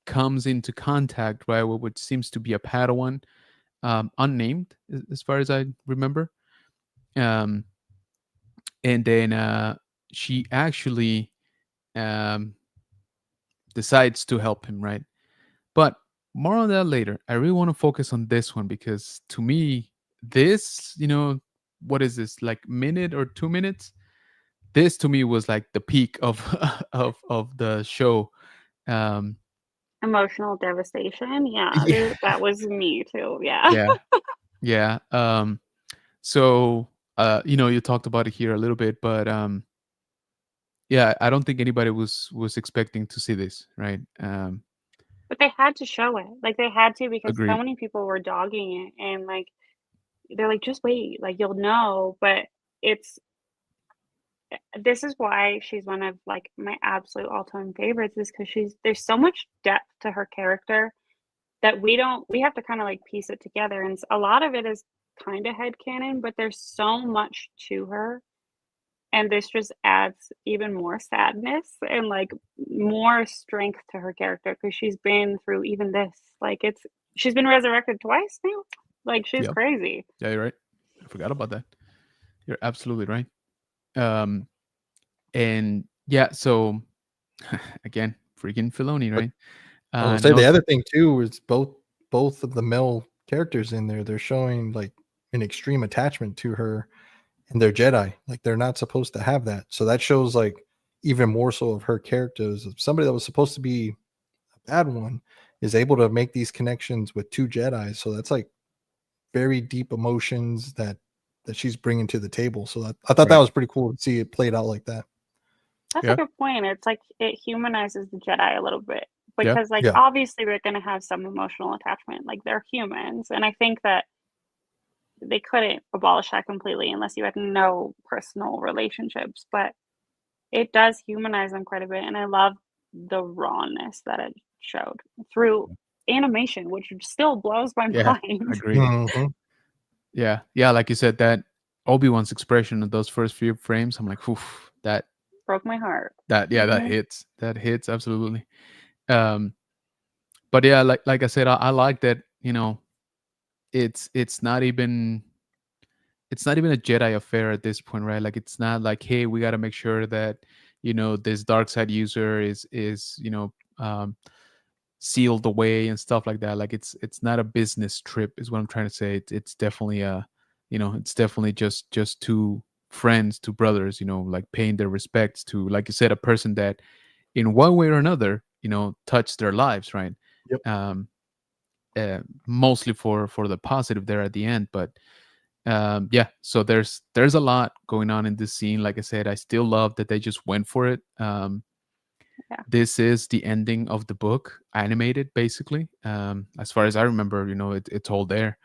comes into contact, right, with what seems to be a Padawan, unnamed as far as I remember. Um, and then she actually um, decides to help him, right? But more on that later. I really want to focus on this one because to me, this, what is this, like minute or 2 minutes? This to me was like the peak of of the show. Um, Emotional devastation. Yeah, yeah, that was me too. Yeah. yeah, yeah. So you talked about it here a little bit, but yeah, I don't think anybody was expecting to see this, right? But they had to show it. Like they had to because so Agreed. many people were dogging it and like they're like, just wait, like you'll know. But it's this is why she's one of like my absolute all-time favorites, is because there's so much depth to her character that we have to kind of like piece it together. And a lot of it is kind of headcanon, but there's so much to her. And this just adds even more sadness and like more strength to her character because she's been through even this. Like she's been resurrected twice now. Like she's Yeah, crazy. yeah, you're right. I forgot about that. You're absolutely right. And yeah, so again, freaking Filoni, But right? I will say No, the other thing too is both of the male characters in there, they're showing like an extreme attachment to her, and they're Jedi. Like they're not supposed to have that. So that shows like even more so of her characters. Somebody that was supposed to be a bad one is able to make these connections with two Jedi. So that's like very deep emotions that she's bringing to the table. So I thought that right. was pretty cool to see it played out like that. That's Yeah, a good point. It's like it humanizes the Jedi a little bit yeah, because like Yeah. obviously they're going to have some emotional attachment. Like they're humans. And I think that they couldn't abolish that completely unless you had no personal relationships, but it does humanize them quite a bit. And I love the rawness that it showed through animation, which still blows my yeah. mind. Agreed. Mhm. Yeah, yeah. Like you said, that Obi-Wan's expression of those first few frames, I'm like, oof, Broke my heart. that Mhm. hits. That hits absolutely. Um, but yeah, like I said, I like that. It's not even a Jedi affair at this point, right? Like it's not like, hey, we got to make sure that this dark side user is sealed away and stuff like that. Like it's not a business trip, is what I'm trying to say. It's definitely it's definitely just two friends, two brothers, like paying their respects to, like you said, a person that in one way or another, touched their lives, right? Yep. Mostly for the positive there at the end, but yeah, so there's a lot going on in this scene. Like I said, I still love that they just went for it. Yeah. This is the ending of the book, animated basically. As far as I remember, it's all there,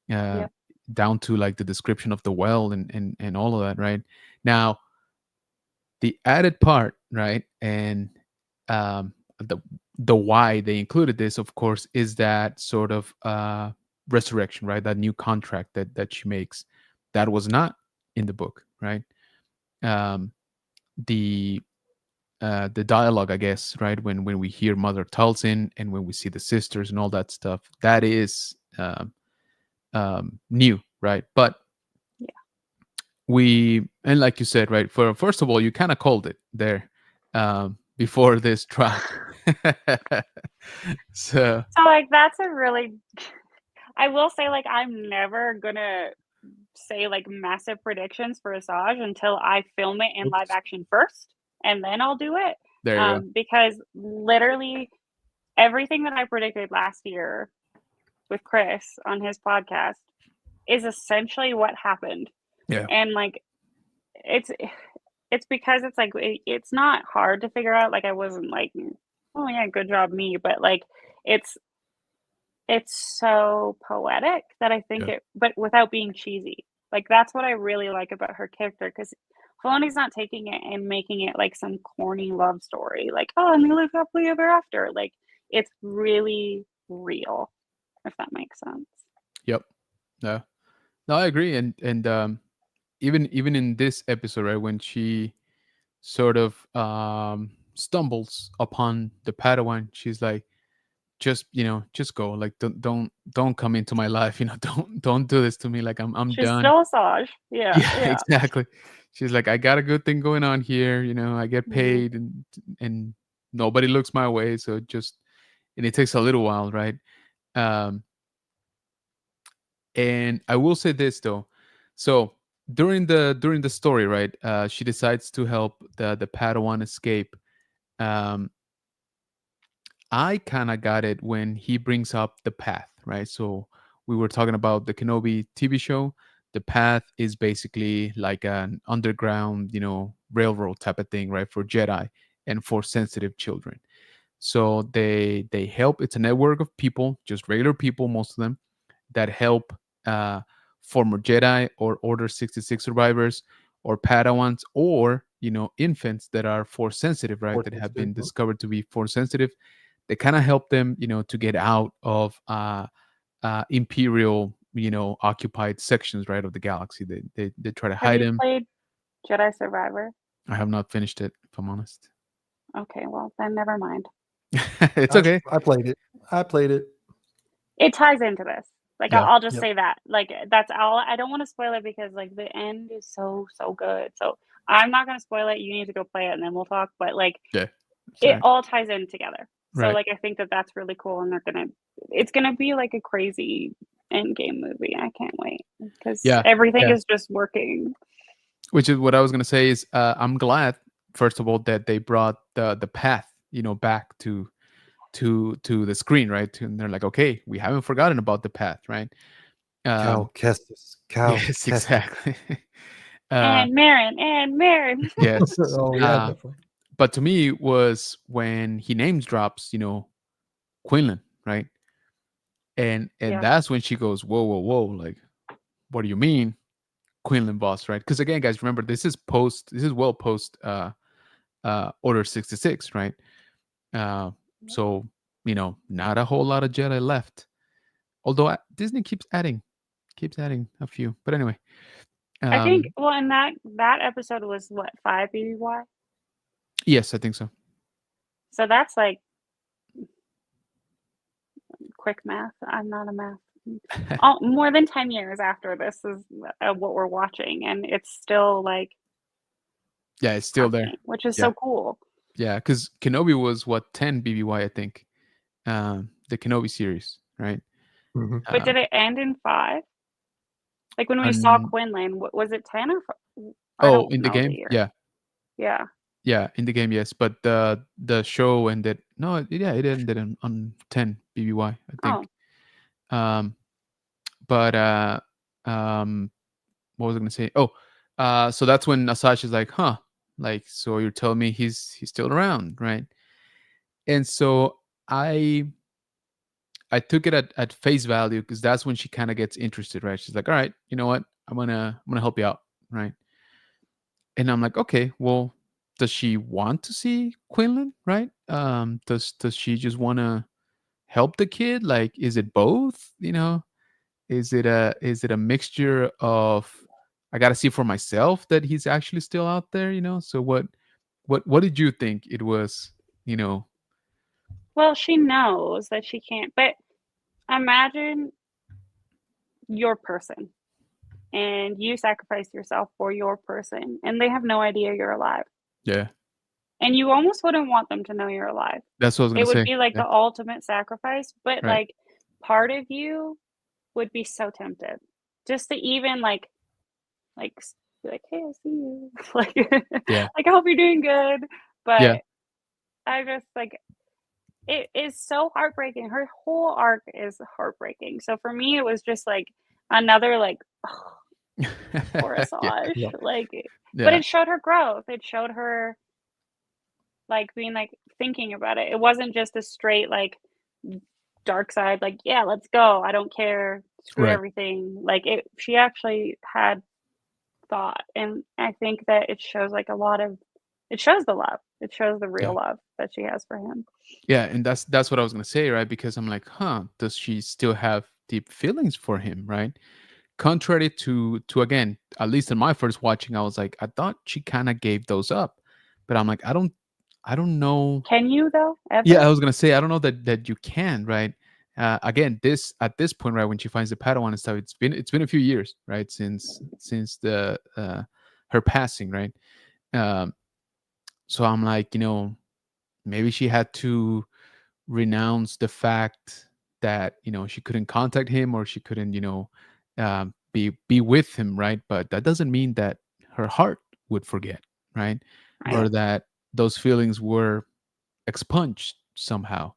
Yep. down to like the description of the well and all of that, right? Now the added part, right, and the why they included this, of course, is that sort of resurrection, right? That new contract that she makes, that was not in the book, right? Um, the dialogue, I guess, right, when we hear Mother Talzin and when we see the sisters and all that stuff, that is new, right? But and like you said, right, for first of all, you kind of called it there before this trial. So like that's a really I will say like I'm never gonna say like massive predictions for Asajj until I film it in live action first, and then I'll do it. there you go. Because literally everything that I predicted last year with Chris on his podcast is essentially what happened. Yeah. And like it's because it's like it's not hard to figure out. Like I wasn't like, oh yeah, good job me, but like it's so poetic that I think Yeah. but without being cheesy. Like that's what I really like about her character, because Filoni's not taking it and making it like some corny love story, like, oh, and they live happily ever after. Like it's really real, if that makes sense. Yep. Yeah. No, I agree. And even in this episode, right, when she sort of stumbles upon the Padawan, she's like, just go, like don't come into my life, don't do this to me, like I'm She's done. still Asajj. Yeah. Yeah, exactly. She's like, I got a good thing going on here, I get paid, and nobody looks my way, so and it takes a little while, right? And I will say this though, so during the story, right, she decides to help the Padawan escape. I kind of got it when he brings up the path, right? So we were talking about the Kenobi TV show. The path is basically like an underground, railroad type of thing, right, for Jedi and for sensitive children. So they help. It's a network of people, just regular people, most of them, that help former Jedi or Order 66 survivors or Padawans or infants that are force sensitive, right? Force that have sensitive, been yeah. discovered to be force sensitive. They kind of help them, to get out of imperial, occupied sections, right, of the galaxy. They try to Have hide you them. played Jedi Survivor? I have not finished it, if I'm honest. Okay, well then never mind. It's okay. I played it. It ties into this. Like Yeah. I'll just Yep. say that. Like that's all. I don't want to spoil it because like the end is so good. So I'm not gonna spoil it. You need to go play it and then we'll talk. But like Yeah. it all ties in together. So Right. like I think that's really cool, and it's gonna be like a crazy end game movie. I can't wait because everything is just working. Which is what I was gonna say is I'm glad, first of all, that they brought the path, back to the screen, right? And they're like, okay, we haven't forgotten about the path, right? Cal Kestis. Cal Yes, Kestis. exactly. And Marin. Yes. Oh yeah, definitely. But to me was when he names drops, Quinlan, right? And that's when she goes, whoa, like, what do you mean, Quinlan boss, right? Because again, guys, remember this is well post Order 66, right? So not a whole lot of Jedi left. Although Disney keeps adding a few. But anyway, I think and that episode was what, 5 BBY? Yes, I think so. So that's like quick math. I'm not a math. More than 10 years after this is what we're watching, and it's still like it's still there, which is so cool. Yeah, because Kenobi was 10 BBY, I think. The Kenobi series, right? Mm-hmm. But did it end in 5? Like when we saw Quinlan, was it 10 or? In the game, yeah, in the game, yes. But the show ended. No, it ended on 10 BBY, I think. But what was I gonna say? So that's when Asajj is like, huh, like, so you're telling me he's still around, right? And so I took it at face value, because that's when she kind of gets interested, right? She's like, all right, you know what? I'm gonna help you out, right? And I'm like, okay, well, does she want to see Quinlan, right? Does she just want to help the kid? Like, is it both? Is it a mixture of, I got to see for myself that he's actually still out there? So what did you think it was? Well, she knows that she can't, but imagine your person and you sacrifice yourself for your person and they have no idea you're alive. Yeah. And you almost wouldn't want them to know you're alive. That's what I was going to say. It would be like the ultimate sacrifice, but like part of you would be so tempted just to even like be like, hey, I see you. Like, like, I hope you're doing good. But I just like, it is so heartbreaking. Her whole arc is heartbreaking. So for me, it was just like another like poor Asajj. Yeah. Like, but Yeah. it showed her growth. It showed her like being like thinking about it. It wasn't just a straight like dark side. Like, yeah, let's go. I don't care. Screw Right. everything. Like it. She actually had thought, and I think that it shows like a lot of. It shows the love. It shows the real love that she has for him. Yeah, and that's what I was gonna say, right? Because I'm like, does she still have deep feelings for him, right? Contrary to again, at least in my first watching, I was like, I thought she kind of gave those up, but I'm like, I don't know. Can you though? Ever? Yeah, I was gonna say I don't know that you can, right? Again, at this point, right, when she finds the Padawan and stuff, it's been a few years, right, since the her passing, right? Um, so I'm like, maybe she had to renounce the fact that she couldn't contact him or she couldn't be with him, right? But that doesn't mean that her heart would forget, right? Right. Or that those feelings were expunged somehow.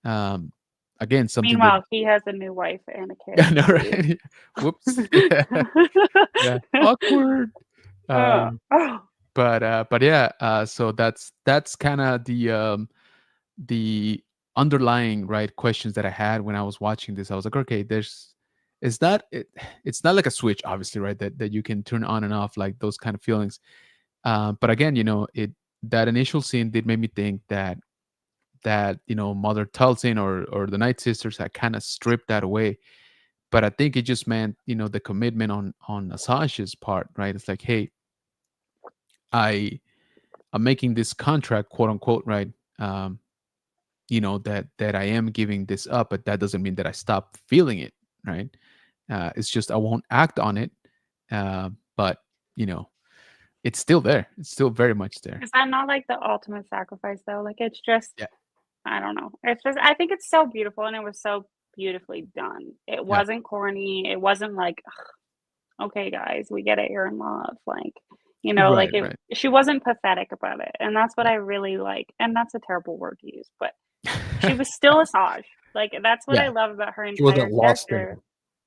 Again, something Meanwhile, he has a new wife and a kid. that I know, right? Whoops. Yeah. Awkward. Oh. But yeah, so that's kind of the underlying right questions that I had when I was watching this. I was like, okay, it's not like a switch, obviously, right? That you can turn on and off like those kind of feelings. But again, that initial scene did make me think that Mother Tulsin or the Night Sisters had kind of stripped that away. But I think it just meant the commitment on Asajj's part, right? It's like, hey, I'm making this contract, quote unquote, right? That I am giving this up, but that doesn't mean that I stop feeling it, right? It's just I won't act on it, but it's still there. It's still very much there. Is that not like the ultimate sacrifice though? Like it's just, Yeah. I don't know. It's just, I think it's so beautiful and it was so beautifully done. It wasn't corny. It wasn't like, okay, guys, we get it. You're in love. Like, Right, right. she wasn't pathetic about it. And that's what I really like. And that's a terrible word to use, but she was still Asajj. Like, that's what Yeah. I love about her She entire wasn't lost in character.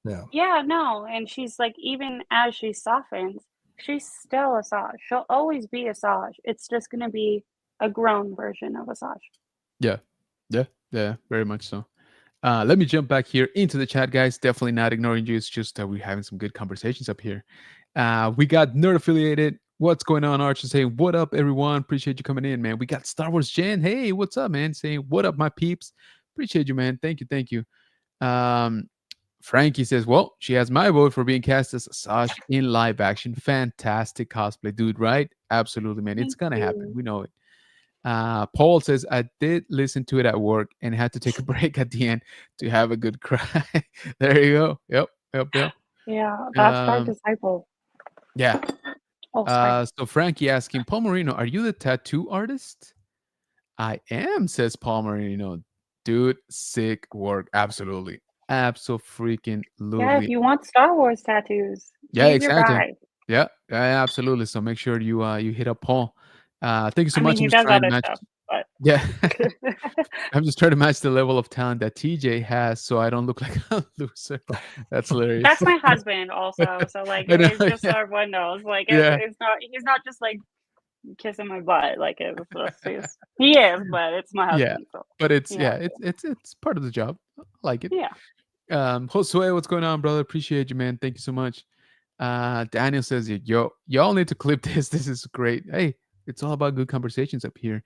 it. Yeah. Yeah, no. And she's like, even as she softens, she's still Asajj. She'll always be Asajj. It's just going to be a grown version of Asajj. Yeah, very much so. Let me jump back here into the chat, guys. Definitely not ignoring you. It's just that we're having some good conversations up here. We got Nerd Affiliated. What's going on, Arch? Saying, what up, everyone? Appreciate you coming in, man. We got Star Wars Jen. Hey, what's up, man? Saying, what up, my peeps? Appreciate you, man. Thank you. Frankie says, well, she has my vote for being cast as Asajj in live action. Fantastic cosplay, dude, right? Absolutely, man. It's going to happen. We know it. Paul says, I did listen to it at work and had to take a break at the end to have a good cry. There you go. Yep. Yeah, that's Dark Disciple. Yeah. Oh, so Frankie asking, Paul Marino, are you the tattoo artist? I am, says Paul Marino. Dude, sick work. Absolutely. Absolutely. yeah, if you want Star Wars tattoos, Yeah, he's your exactly. guy. Yeah, absolutely. So make sure you hit up Paul. Thank you so much. He does other stuff, but yeah. I'm just trying to match the level of talent that TJ has so I don't look like a loser. That's hilarious. That's my husband also. So like it's just so everyone knows. Like it's not, he's not just like kissing my butt. Like it's he is, but it's my husband. Yeah. So. But it's part of the job. I like it. Yeah. Josue, what's going on, brother? Appreciate you, man. Thank you so much. Daniel says, y'all need to clip this. This is great. Hey, it's all about good conversations up here.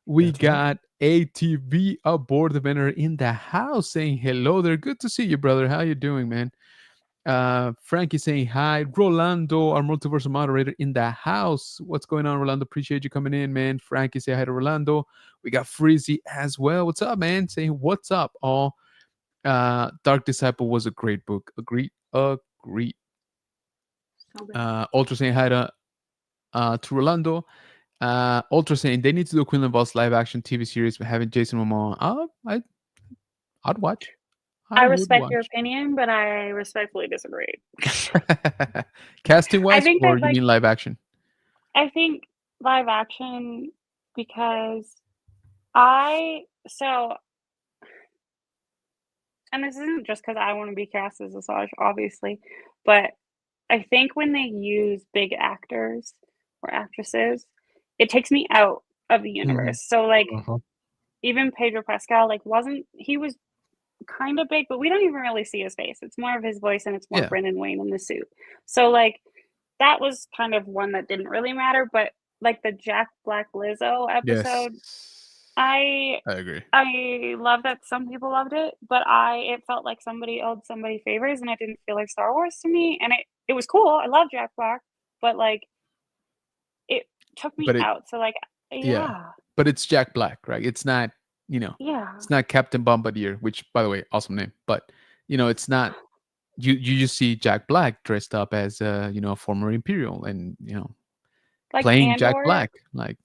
We got ATV aboard the banner in the house saying hello there. Good to see you, brother. How you doing, man? Frankie saying hi. Rolando, our multiversal moderator in the house. What's going on, Rolando? Appreciate you coming in, man. Frankie say hi to Rolando. We got Freezy as well. What's up, man? Saying what's up, all. Dark Disciple was a great book. Agreed. Ultra saying hi to Rolando. Ultra saying they need to do a Quinlan Voss live action TV series by having Jason Momoa. I'd watch. I respect your opinion, but I respectfully disagree. Casting wise, or you mean live action? I think live action because So, and this isn't just because I want to be cast as Asajj, obviously, but I think when they use big actors or actresses, it takes me out of the universe. So, like, even Pedro Pascal, like, he was kind of big, but we don't even really see his face. It's more of his voice, and it's more Brendan Wayne in the suit. So, like, that was kind of one that didn't really matter. But like the Jack Black Lizzo episode, I agree. I love that some people loved it, but it felt like somebody owed somebody favors, and it didn't feel like Star Wars to me. And it was cool. I love Jack Black, but like it took me out. So like, yeah. But it's Jack Black, right? It's not, it's not Captain Bombardier, which, by the way, awesome name. But it's not. You just see Jack Black dressed up as a former Imperial, and like playing Andor, Jack Black, like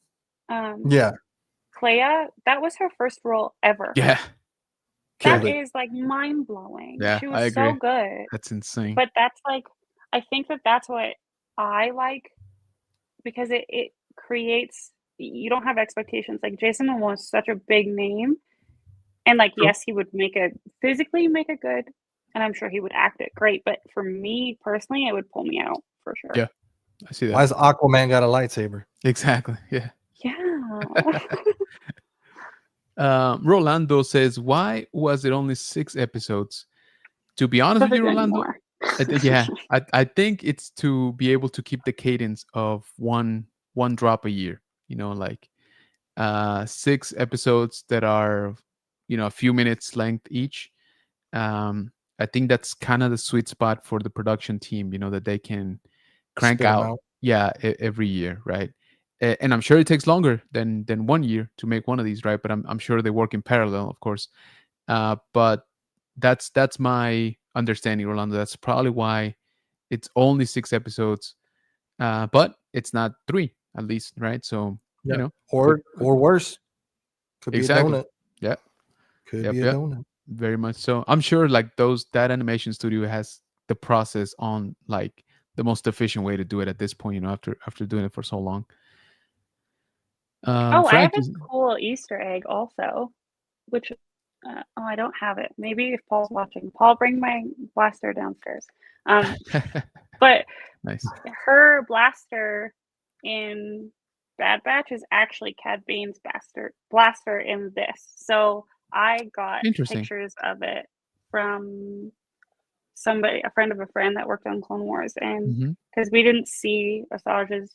Clea, that was her first role ever. Yeah. That is like mind blowing. Yeah, she I was agree. so good. That's insane. But that's like, I think that's what I like, because it creates, you don't have expectations. Like Jason Momoa is such a big name, and like yes, he would physically make it good, and I'm sure he would act it great. But for me personally, it would pull me out for sure. Yeah, I see that. Why has Aquaman got a lightsaber? Exactly. Yeah. Yeah. Rolando says, "Why was it only 6 episodes?" To be honest with you, Rolando, I think it's to be able to keep the cadence of one drop a year. Like 6 episodes that are a few minutes length each. I think that's kind of the sweet spot for the production team. That they can crank out. Every year, right? And I'm sure it takes longer than 1 year to make one of these, right? But I'm sure they work in parallel, of course. But that's my understanding, Rolando. That's probably why it's only 6 episodes, but it's not 3 at least, right? So or worse, could be a donut. Yeah, could be a donut. Very much so. I'm sure like that animation studio has the process on like the most efficient way to do it at this point. After doing it for so long. I have a cool Easter egg also, which I don't have it. Maybe if Paul's watching, Paul, bring my blaster downstairs. But nice. Her blaster in Bad Batch is actually Cad Bane's blaster in this. So I got pictures of it from a friend of a friend that worked on Clone Wars, and because we didn't see Asajj's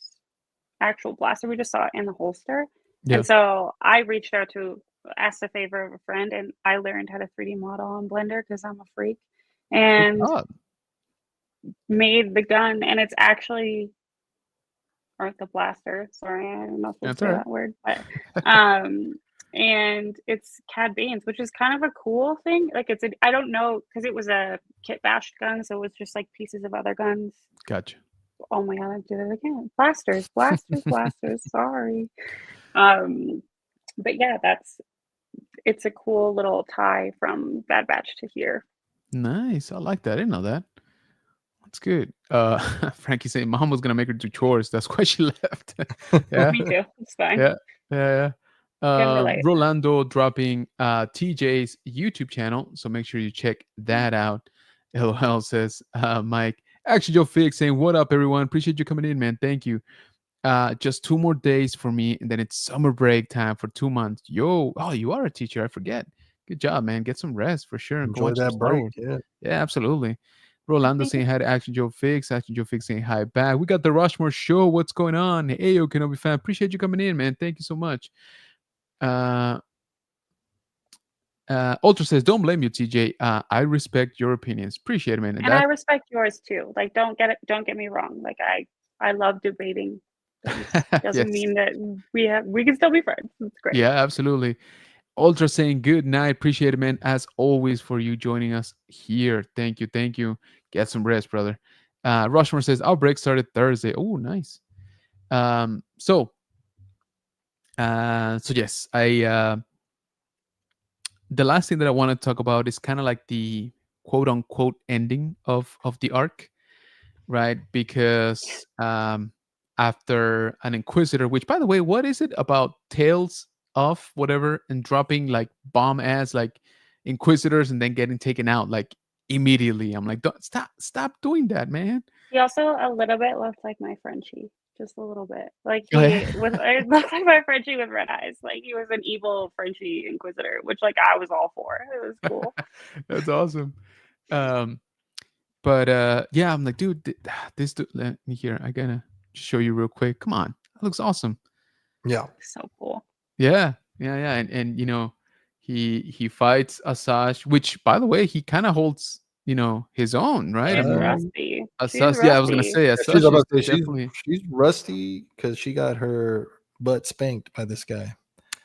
actual blaster, we just saw it in the holster. And so I reached out to ask a favor of a friend, and I learned how to 3D model on Blender because I'm a freak, and made the gun. And it's actually, or the blaster, sorry, I'm not supposed to say that word, but and it's Cad Bane's, which is kind of a cool thing. Like I don't know, because it was a kit bashed gun, so it was just like pieces of other guns. Gotcha. Oh my god, I did it again. Blasters. Sorry. But yeah, it's a cool little tie from Bad Batch to here. Nice. I like that. I didn't know that. That's good. Frankie saying mom was gonna make her do chores. That's why she left. Yeah. Me too. It's fine. Yeah. Rolando dropping TJ's YouTube channel, so make sure you check that out. LOL says Mike. Actually, Joe Fix saying, "What up, everyone? Appreciate you coming in, man. Thank you. Just 2 more days for me, and then it's summer break time for 2 months. Yo, you are a teacher. I forget. Good job, man. Get some rest for sure. Enjoy that break. Yeah, absolutely." Rolando saying hi to Action Joe Fix. Action Joe Fix saying hi back. We got the Rushmore show. What's going on? Hey, yo, Kenobi fan. Appreciate you coming in, man. Thank you so much. Ultra says, "Don't blame you, TJ. I respect your opinions. Appreciate it, man. And I respect yours too. Like, don't get me wrong. Like, I love debating. Doesn't mean that we can still be friends. It's great. Yeah, absolutely. Ultra saying good night. Appreciate it, man. As always, for you joining us here. Thank you. Get some rest, brother. Rushmore says our break started Thursday. Oh, nice. So yes, the last thing that I want to talk about is kind of like the quote unquote ending of the arc, right? Because after an Inquisitor, which, by the way, what is it about Tales off whatever and dropping like bomb ass like inquisitors and then getting taken out like immediately. I'm like, don't stop doing that, man. He also a little bit looked like my Frenchie, just a little bit. Like Oh, he yeah. was, it looked like my Frenchie with red eyes. Like he was an evil Frenchie Inquisitor, which like I was all for. It was cool. That's awesome. But yeah, I'm like, dude, this dude, let me here. I gotta show you real quick. Come on, that looks awesome. Yeah. So cool. Yeah, yeah, and you know, he fights Asajj, which by the way, he kind of holds, you know, his own, right? I She's mean, rusty. She's Asajj. Yeah, I was gonna rusty. say Yeah, Asajj she's about is to say definitely. she's rusty because she got her butt spanked by this guy.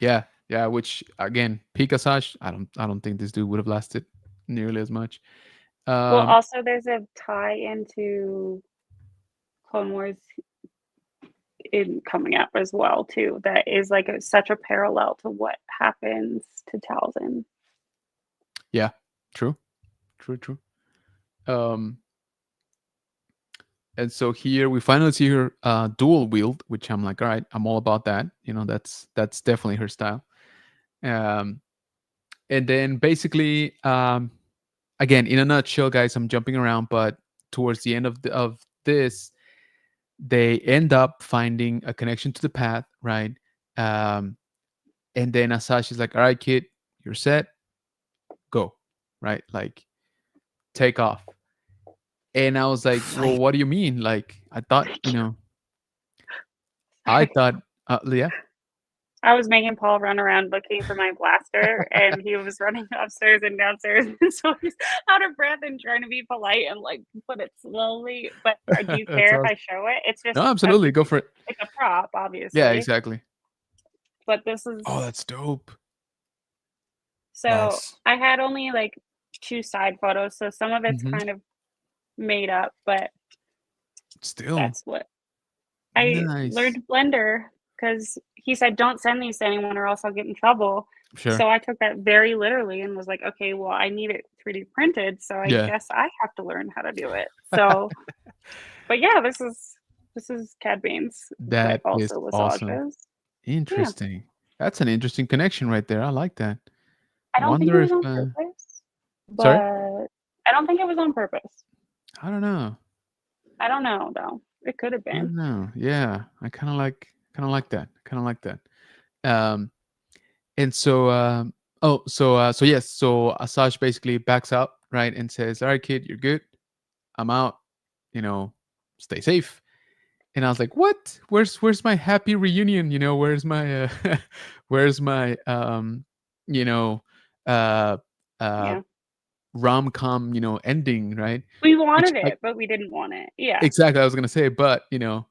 Yeah, yeah. Which again, peak Asajj. I don't think this dude would have lasted nearly as much. Well, also there's a tie into Clone Wars in coming up as well too. That is like such a parallel to what happens to Talzin. Yeah, true. And so here we finally see her dual wield, which I'm like, all right, I'm all about that. You know, that's definitely her style. And then basically, again, in a nutshell, guys, I'm jumping around, but towards the end of this, they end up finding a connection to the path, right? And then Asajj is like, all right, kid, you're set, go, right? Like, take off. And I was like, well, what do you mean? Like, I thought, you know, yeah. I was making Paul run around looking for my blaster, and he was running upstairs and downstairs, and so he's out of breath and trying to be polite and like put it slowly. But do you That's care if awesome. I show it? It's just No, absolutely, go for it. It's a prop, obviously. Yeah, exactly. But this is Oh, that's dope. so Nice. I had only like 2 side photos, so some of it's Mhm. kind of made up, but Still, that's what I nice. learned Blender because he said don't send these to anyone or else I'll get in trouble. Sure. So I took that very literally and was like, okay, well, I need it 3D printed, so I Yeah. guess I have to learn how to do it. So, but yeah, this is Cad Bane's, That but is also awesome. Asajj's. Interesting. That's an interesting connection right there. I like that. I don't think it Wonder was if, on purpose, sorry? but I don't think it was on purpose. I don't know. I don't know though. It could have I don't been. know. Yeah, I kind of like that. Kind of like that. And so so yes, so Asajj basically backs out, right, and says, "All right, kid, you're good. I'm out. You know, stay safe." And I was like, "What? Where's my happy reunion? You know, where's my where's my you know, uh Yeah. rom-com, you know, ending, right?" We Which wanted it, but we didn't want it. Yeah. exactly, I was gonna say, but you know,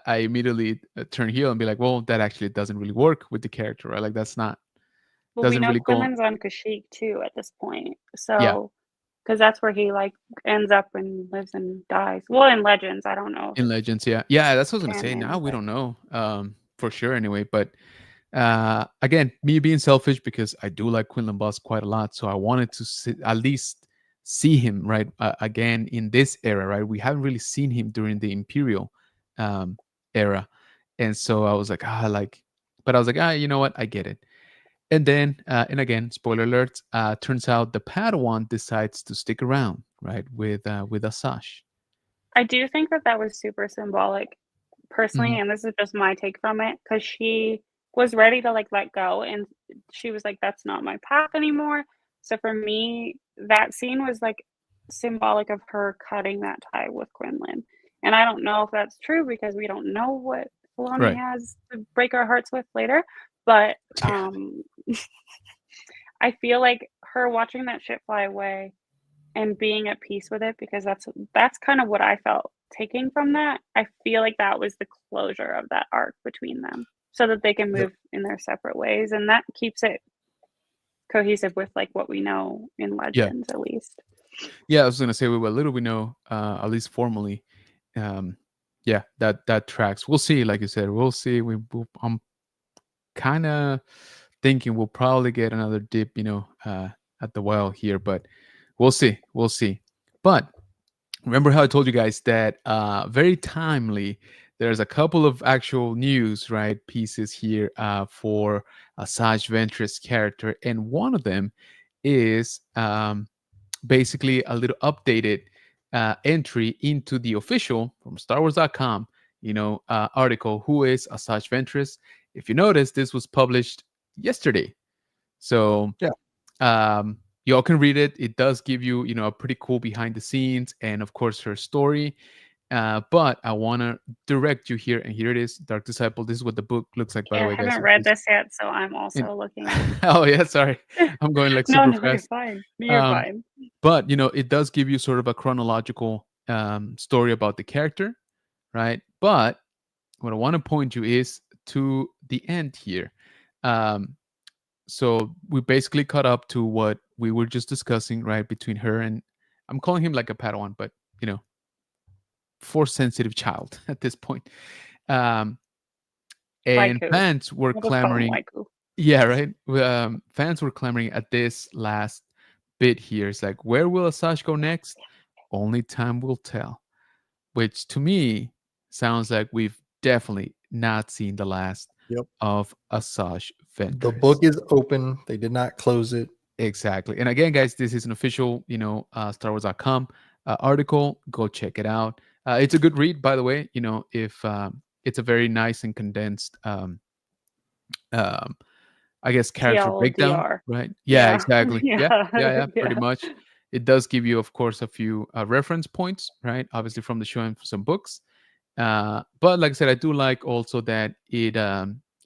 I immediately turn heel and be like, well, that actually doesn't really work with the character, right? Like that's not But we doesn't know really go. Quinlan's on Kashyyyk too at this point. Yeah, So, because that's where he like ends up and lives and dies. Well, in Legends, I don't know. in Legends, yeah, that's what I was gonna say. Canon, Now we but don't know for sure anyway, but again, me being selfish because I do like Quinlan Boss quite a lot, so I wanted to at least see him right again in this era, right? We haven't really seen him during the Imperial era, and so I was like, but I was like, you know what, I get it. And then, and again, spoiler alert, turns out the Padawan decides to stick around, right, with Asajj. I do think that was super symbolic, personally, Mhm. and this is just my take from it, because she was ready to like let go, and she was like, "That's not my path anymore." So for me, that scene was like symbolic of her cutting that tie with Quinlan. And I don't know if that's true because we don't know what Filoni Right. has to break our hearts with later. But Yeah. I feel like her watching that ship fly away and being at peace with it, because that's kind of what I felt taking from that. I feel like that was the closure of that arc between them, so that they can Yep. move in their separate ways, and that keeps it cohesive with like what we know in Legends, at least. Yeah, I was gonna say with what little we know, at least formally, yeah, that tracks. We'll see. Like you said, we'll see. I'm kind of thinking we'll probably get another dip, you know, at the well here, but we'll see. We'll see. But remember how I told you guys that very timely there's a couple of actual news, right, pieces here for Asajj Ventress character, and one of them is basically a little updated entry into the official from StarWars.com, article. Who is Asajj Ventress? If you notice, this was published yesterday, so you all can read it. It does give you, a pretty cool behind the scenes and, of course, her story. But I want to direct you here, and here it is, Dark Disciple. This is what the book looks like, by the Yeah, way, I guys. haven't read this yet, so I'm also And- looking. Oh yeah, sorry, I'm going like No, super no, you're fast. fine. You're fine. But it does give you sort of a chronological story about the character, right? But what I want to point you is to the end here. So we basically caught up to what we were just discussing, right, between her and, I'm calling him like a Padawan, but force sensitive child at this point. And Laiku. fans were We'll just call him clamoring. Laiku. Yeah, right. Fans were clamoring at this last bit here. It's like, where will Asajj go next? Only time will tell. Which to me sounds like we've definitely not seen the last of Asajj Ventress. The book is open. They did not close it. Exactly. And again, guys, this is an official, StarWars.com article. Go check it out. It's a good read, by the way. If it's a very nice and condensed, I guess, character breakdown, TLDR. right? Yeah, exactly. Yeah. Pretty much. It does give you, of course, a few reference points, right? Obviously from the show and some books. But like I said, I do like also that it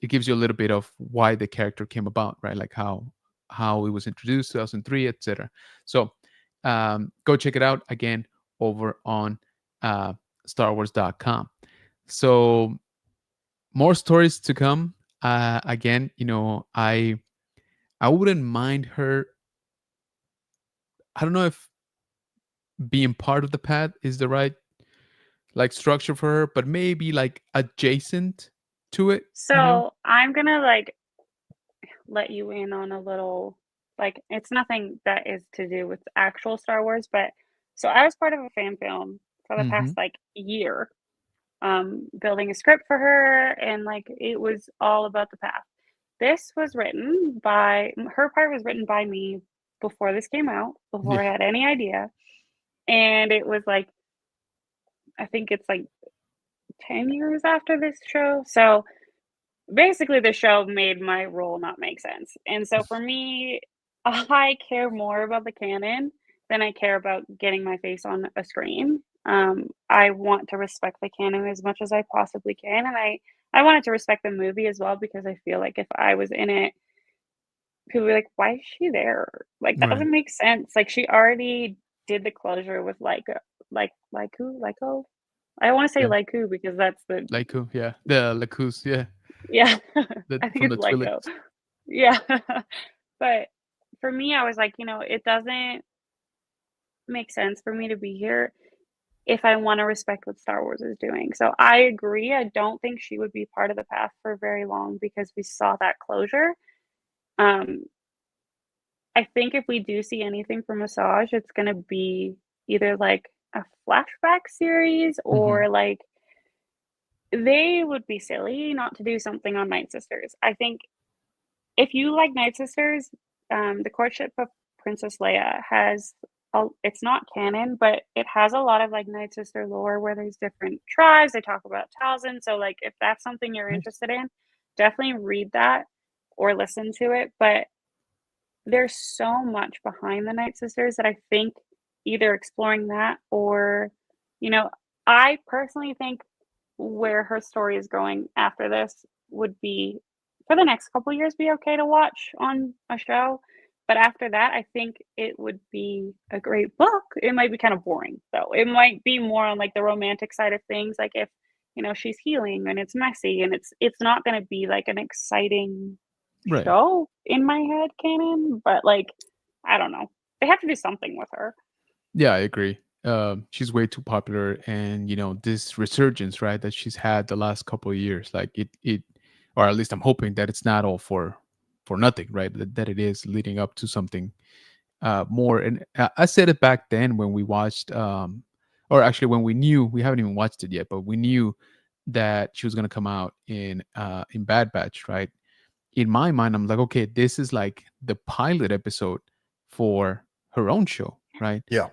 gives you a little bit of why the character came about, right? Like how it was introduced, 2003, etc. So go check it out again over on StarWars.com. So more stories to come. Again, I wouldn't mind her. I don't know if being part of the path is the right structure for her, but maybe like adjacent to it. So I'm gonna let you in on a little, it's nothing that is to do with actual Star Wars, but so I was part of a fan film for the past year, building a script for her, and it was all about the path. This was written by her part was written by me before this came out, before I had any idea, and it was I think it's 10 years after this show. So basically the show made my role not make sense. And so for me, I care more about the canon than I care about getting my face on a screen. I want to respect the canon as much as I possibly can. And I wanted to respect the movie as well, because I feel like if I was in it, people would be like, why is she there? That doesn't make sense. She already did the closure with Laiku. I want to say Laiku because that's the Laiku, yeah. The Lacus, yeah. Yeah. I think it's Laiku. Twi'leks. Yeah. But for me, I was like, it doesn't make sense for me to be here if I want to respect what Star Wars is doing. So I agree. I don't think she would be part of the path for very long because we saw that closure. I think if we do see anything from Asajj, it's going to be either a flashback series or they would be silly not to do something on Night Sisters. I think if you like Night Sisters, the courtship of Princess Leia it's not canon, but it has a lot of Night Sister lore where there's different tribes. They talk about Talzin. So if that's something you're interested in, definitely read that or listen to it. But there's so much behind the Night Sisters that I think either exploring that or, I personally think where her story is going after this would be, for the next couple of years, be okay to watch on a show. But after that, I think it would be a great book. It might be kind of boring, though. It might be more on the romantic side of things. If, she's healing and it's messy and it's not going to be an exciting show in my head canon. But I don't know. They have to do something with her. Yeah, I agree. She's way too popular, and this resurgence, right, that she's had the last couple of years, it or at least I'm hoping that it's not all for nothing, right? That it is leading up to something more. And I said it back then when we watched, or actually when we knew, we haven't even watched it yet, but we knew that she was gonna come out in Bad Batch, right? In my mind, I'm like, okay, this is like the pilot episode for her own show, right? Yeah.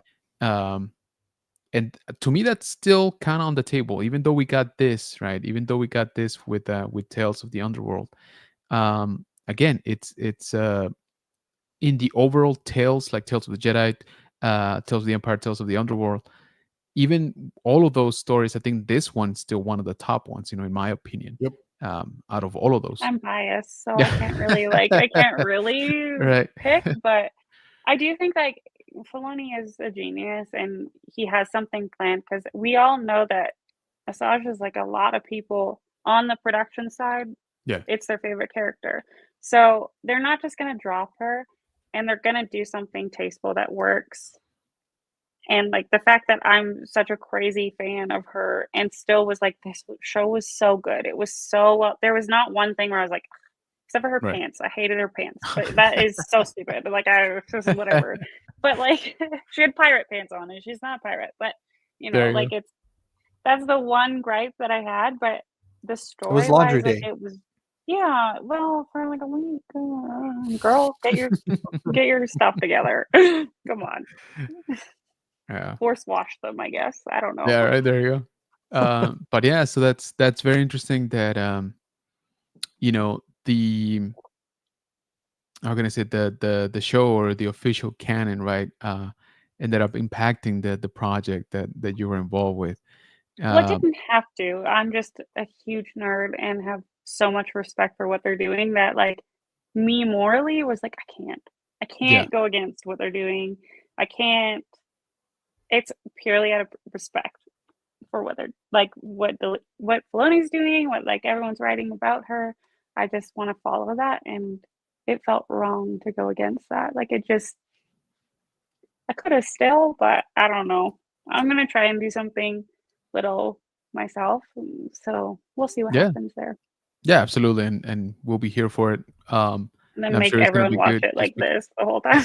And to me, that's still kind of on the table, even though we got this, right? Even though we got this with Tales of the Underworld. Again, it's in the overall tales, like Tales of the Jedi, Tales of the Empire, Tales of the Underworld. Even all of those stories, I think this one's still one of the top ones, in my opinion. Yep. Out of all of those. I'm biased, so I can't really Right. pick, but I do think like Filoni is a genius and he has something planned because we all know that Asajj is like a lot of people on the production side. Yeah. It's their favorite character. So they're not just going to drop her and they're going to do something tasteful that works. And like the fact that I'm such a crazy fan of her and still was like, this show was so good. It was so well. There was not one thing where I was like, except for her Right. pants. I hated her pants. But that is so stupid. Like I just whatever. But like she had pirate pants on and she's not a pirate. But There you like go. that's the one gripe that I had. But the story It was laundry like day. it was well for like a week. Girl, get your stuff together. Come on. Yeah. Force wash them, I guess. I don't know. Yeah, right, there you go. But yeah, so that's very interesting that the how can I say the show or the official canon, right, ended up impacting the project that you were involved with. Well, it didn't have to. I'm just a huge nerd and have so much respect for what they're doing that like me morally was like I can't go against what they're doing. I can't. It's purely out of respect for what they're like, what Filoni's doing, what like everyone's writing about her. I just want to follow that, and it felt wrong to go against that. Like it just, I could have still, but I don't know. I'm gonna try and do something little myself, so we'll see what happens there. Yeah, absolutely, and we'll be here for it. And then I'm make sure it's gonna everyone be watch good it like just this the whole time.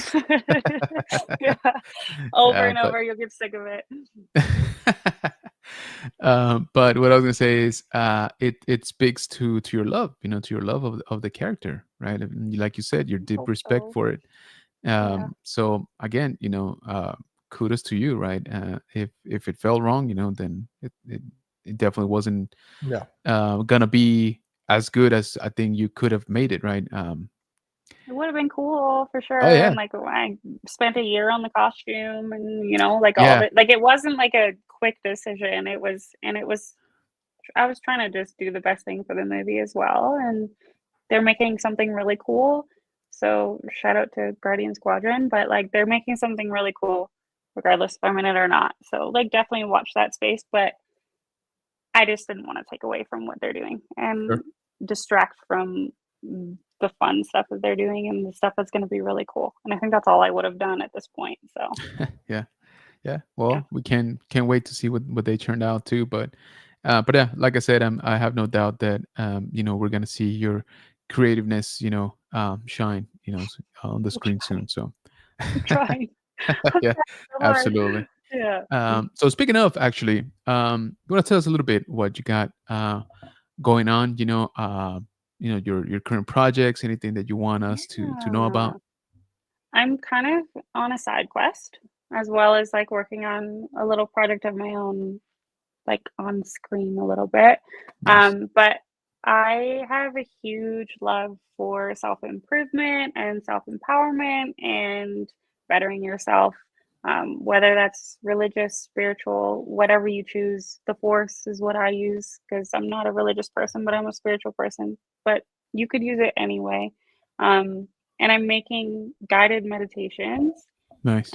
Over and but- over, you'll get sick of it. But what I was gonna say is, it speaks to your love, to your love of the character, right? And like you said, your deep Hope respect so. for it. So again, kudos to you, right? If it felt wrong, then it definitely wasn't Yeah. gonna be as good as I think you could have made it, right? It would have been cool for sure. Oh, yeah. And like I spent a year on the costume and like Yeah. all of it. Like it wasn't like a quick decision. It was I was trying to just do the best thing for the movie as well. And they're making something really cool. So shout out to Guardian Squadron, but like they're making something really cool regardless if I'm in it or not. So like definitely watch that space, but I just didn't want to take away from what they're doing and Sure. distract from the fun stuff that they're doing and the stuff that's going to be really cool. And I think that's all I would have done at this point. So yeah. Well, we can't wait to see what they turned out too. But yeah, like I said, I have no doubt that we're gonna see your creativeness, shine, on the screen soon. So I'm trying. yeah, absolutely. Yeah. So speaking of, actually, you want to tell us a little bit what you got going on? Your current projects, anything that you want us to know about? I'm kind of on a side quest as well as like working on a little project of my own, like on screen a little bit. Nice. But I have a huge love for self-improvement and self-empowerment and bettering yourself. Whether that's religious, spiritual, whatever you choose. The Force is what I use because I'm not a religious person, but I'm a spiritual person. But you could use it anyway. And I'm making guided meditations. Nice.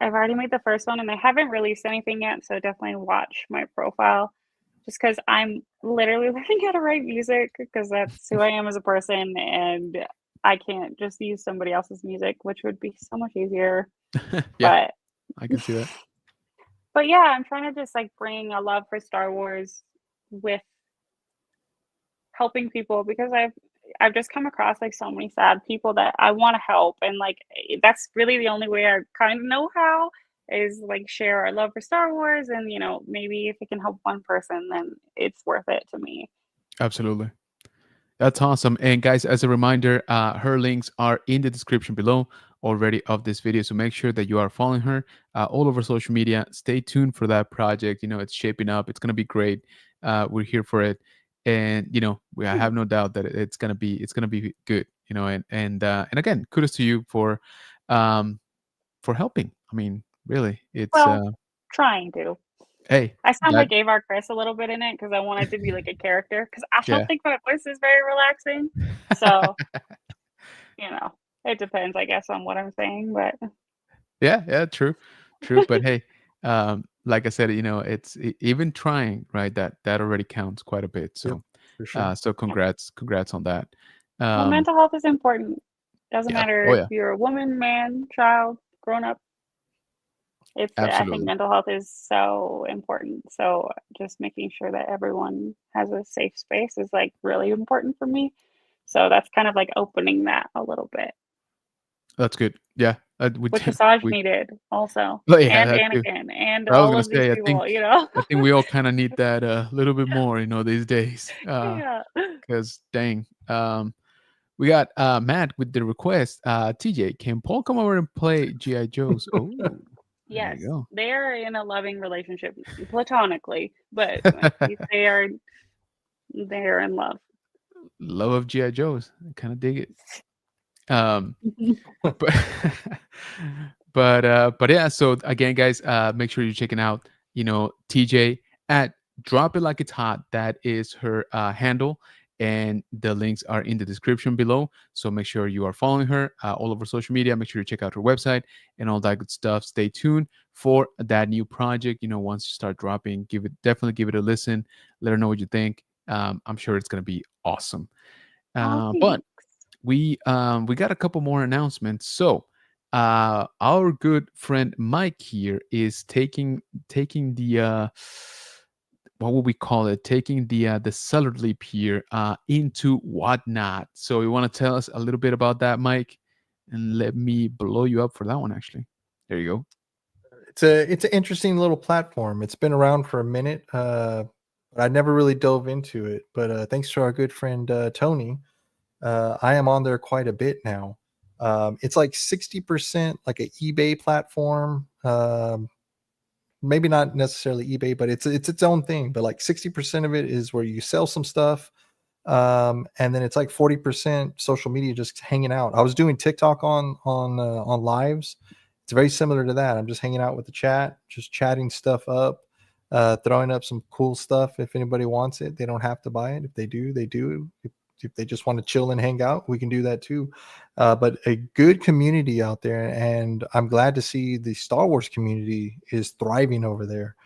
I've already made the first one and I haven't released anything yet, so definitely watch my profile just because I'm literally learning how to write music because that's who I am as a person and I can't just use somebody else's music, which would be so much easier. Yeah, I can see that. But yeah, I'm trying to just like bring a love for Star Wars with helping people because I've just come across like so many sad people that I want to help and like that's really the only way I kind of know how is like share our love for Star Wars, and maybe if it can help one person, then it's worth it to me. Absolutely. That's awesome. And guys, as a reminder, her links are in the description below already of this video. So make sure that you are following her all over social media. Stay tuned for that project. It's shaping up. It's going to be great. We're here for it. And, I have no doubt that it's going to be good, and again, kudos to you for helping. I mean, really, it's, trying to. Hey, I sound like Avar Chris a little bit in it because I wanted to be like a character because I don't think my voice is very relaxing. So, it depends, I guess, on what I'm saying. But yeah, true. But hey, like I said, it's even trying, right? That already counts quite a bit. So, for sure. So congrats on that. Well, mental health is important. Doesn't matter if you're a woman, man, child, grown up. I think mental health is so important. So just making sure that everyone has a safe space is like really important for me. So that's kind of like opening that a little bit. That's good. Yeah. Which Asajj needed also. And Anakin and all of these people, I think we all kind of need that a little bit more, these days. Because dang. We got Matt with the request. TJ, can Paul come over and play G.I. Joe's? Oh. Yes, they are in a loving relationship, platonically, but they are in love. Love of G.I. Joe's. I kind of dig it. But yeah. So again, guys, make sure you're checking out, TJ at Drop It Like It's Hot. That is her handle. And the links are in the description below. So make sure you are following her all over social media. Make sure you check out her website and all that good stuff. Stay tuned for that new project. Once you start dropping, definitely give it a listen. Let her know what you think. I'm sure it's going to be awesome. But we got a couple more announcements. So our good friend Mike here is taking the what would we call it? Taking the Cellar Leap here into Whatnot. So you want to tell us a little bit about that, Mike? And let me blow you up for that one. Actually, there you go. It's an interesting little platform. It's been around for a minute, but I never really dove into it. But thanks to our good friend Tony, I am on there quite a bit now. It's like 60% like an eBay platform. Maybe not necessarily eBay, but it's its own thing. But like 60% of it is where you sell some stuff, and then it's like 40% social media, just hanging out. I was doing TikTok on lives. It's very similar to that. I'm just hanging out with the chat, just chatting stuff up, throwing up some cool stuff. If anybody wants it, they don't have to buy it. If they do, they do. If they just want to chill and hang out, we can do that too. But a good community out there, and I'm glad to see the Star Wars community is thriving over there.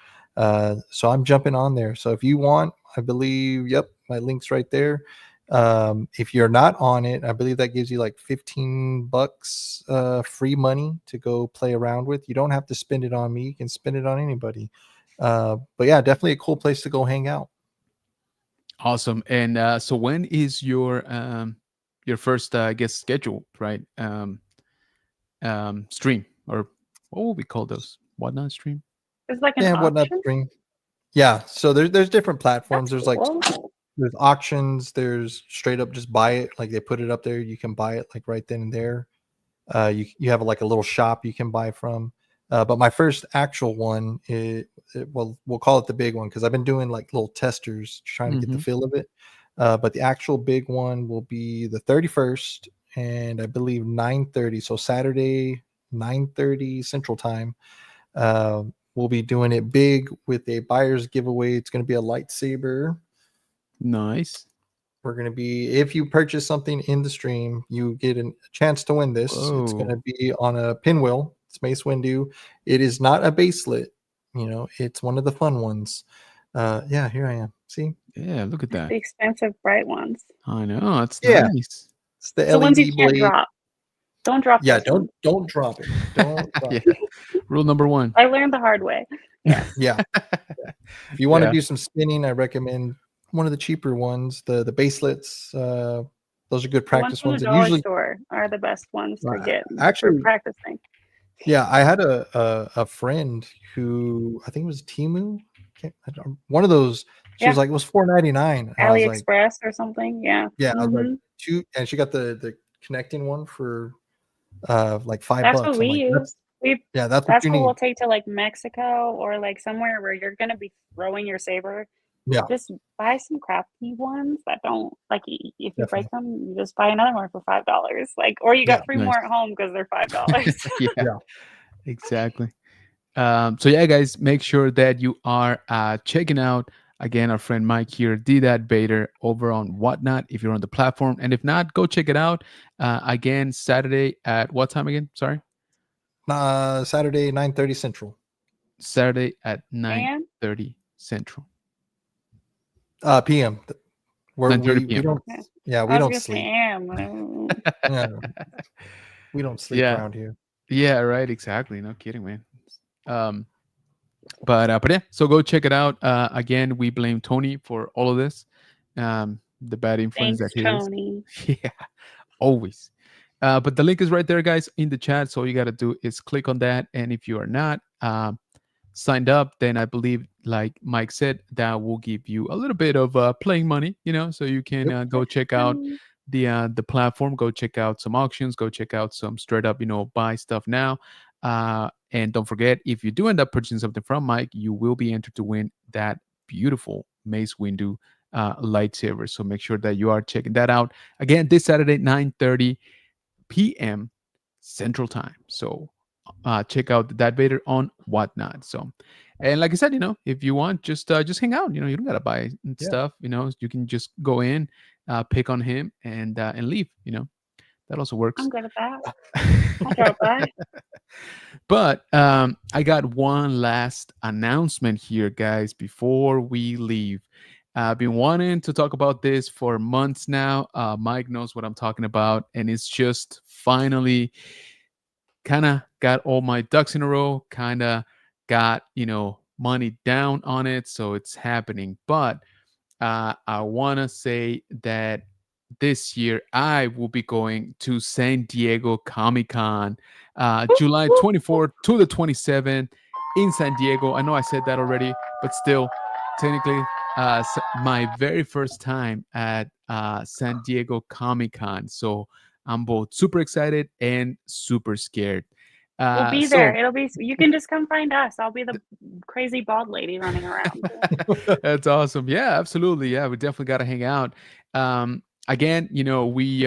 So I'm jumping on there. So if you want, I believe, my link's right there. If you're not on it, I believe that gives you like $15 free money to go play around with. You don't have to spend it on me. You can spend it on anybody. But yeah, definitely a cool place to go hang out. Awesome. And so when is your first I guess schedule, right? Stream, or what will we call those? Whatnot stream? It's like an Whatnot stream. Yeah. So there's different platforms. That's there's cool. like there's auctions, there's straight up just buy it, like they put it up there, you can buy it like right then and there. You have like a little shop you can buy from. But my first actual one well, we'll call it the big one because I've been doing like little testers trying to get the feel of it. But the actual big one will be the 31st, and I believe 9:30. So Saturday, 9:30 Central Time. We'll be doing it big with a buyer's giveaway. It's going to be a lightsaber. Nice. We're going to be, if you purchase something in the stream, you get a chance to win this. Whoa. It's going to be on a pinwheel. It's Mace Windu. It is not a baselet. It's one of the fun ones. Yeah, here I am. See? Yeah, look at that. The expensive bright ones. I know. It's Yeah. nice. It's the The ones LED you can't blade. drop. Don't drop. Yeah, those ones. don't drop it. Don't drop Yeah. it. Rule number 1. I learned the hard way. Yeah. Yeah. If you want Yeah. to do some spinning, I recommend one of the cheaper ones, the baselets. Those are good The ones practice from ones. the And dollar usually, store are the best ones to get actually, for practicing. Yeah, I had a friend who I think it was Timu, one of those. She was Yeah. like, it was $4.99, and I was like, AliExpress or something. Yeah. yeah, I was like hmm two, and she got the connecting one for like That's what $5. I'm we like, use. We that's what that's you what we'll need. take to like Mexico or like somewhere where you're gonna be throwing your saber. Yeah, Just buy some crappy ones that don't like if you break definitely. them, you just buy another one for $5. Like, or you Yeah, got three Nice. more at home because they're $5. Yeah, yeah. exactly. So yeah, guys, make sure that you are checking out again our friend Mike here, did that Bader over on Whatnot if you're on the platform, and if not, go check it out. Again, Saturday at what time again? Sorry, Saturday 9:30 Central. Saturday at And 9:30 Central, PM. Where 9:30 we p.m. don't, yeah, yeah, we I was don't gonna say sleep. am. Yeah, we don't sleep Yeah, around here. yeah, right, exactly. No kidding, man. Um, but yeah, so go check it out. Again, we blame Tony for all of this, the bad influence that Thanks, he is. Tony. Yeah, always. But the link is right there, guys, in the chat. So all you got to do is click on that. And if you are not signed up, then I believe, like Mike said, that will give you a little bit of playing money, so you can Yep. go check out the platform, go check out some auctions, go check out some straight up, buy stuff now. And don't forget, if you do end up purchasing something from Mike, you will be entered to win that beautiful Mace Windu lightsaber. So make sure that you are checking that out. Again, this Saturday, 9:30 p.m. Central Time. So check out that Vader on Whatnot. So, and like I said, if you want, just hang out. You don't gotta buy stuff. You can just go in, pick on him, and leave. That also works. I'm good at that. I'll drop by. But I got one last announcement here, guys, before we leave. I've been wanting to talk about this for months now. Mike knows what I'm talking about, and it's just finally kind of got all my ducks in a row, kind of got, money down on it. So it's happening. But I want to say that this year I will be going to San Diego Comic Con, July 24th to the 27th in San Diego. I know I said that already, but still, technically, my very first time at San Diego Comic Con. So I'm both super excited and super scared. We'll be So there. It'll be. You can just come find us. I'll be the crazy bald lady running around. that's awesome. Yeah, absolutely. Yeah, we definitely got to hang out. Again, we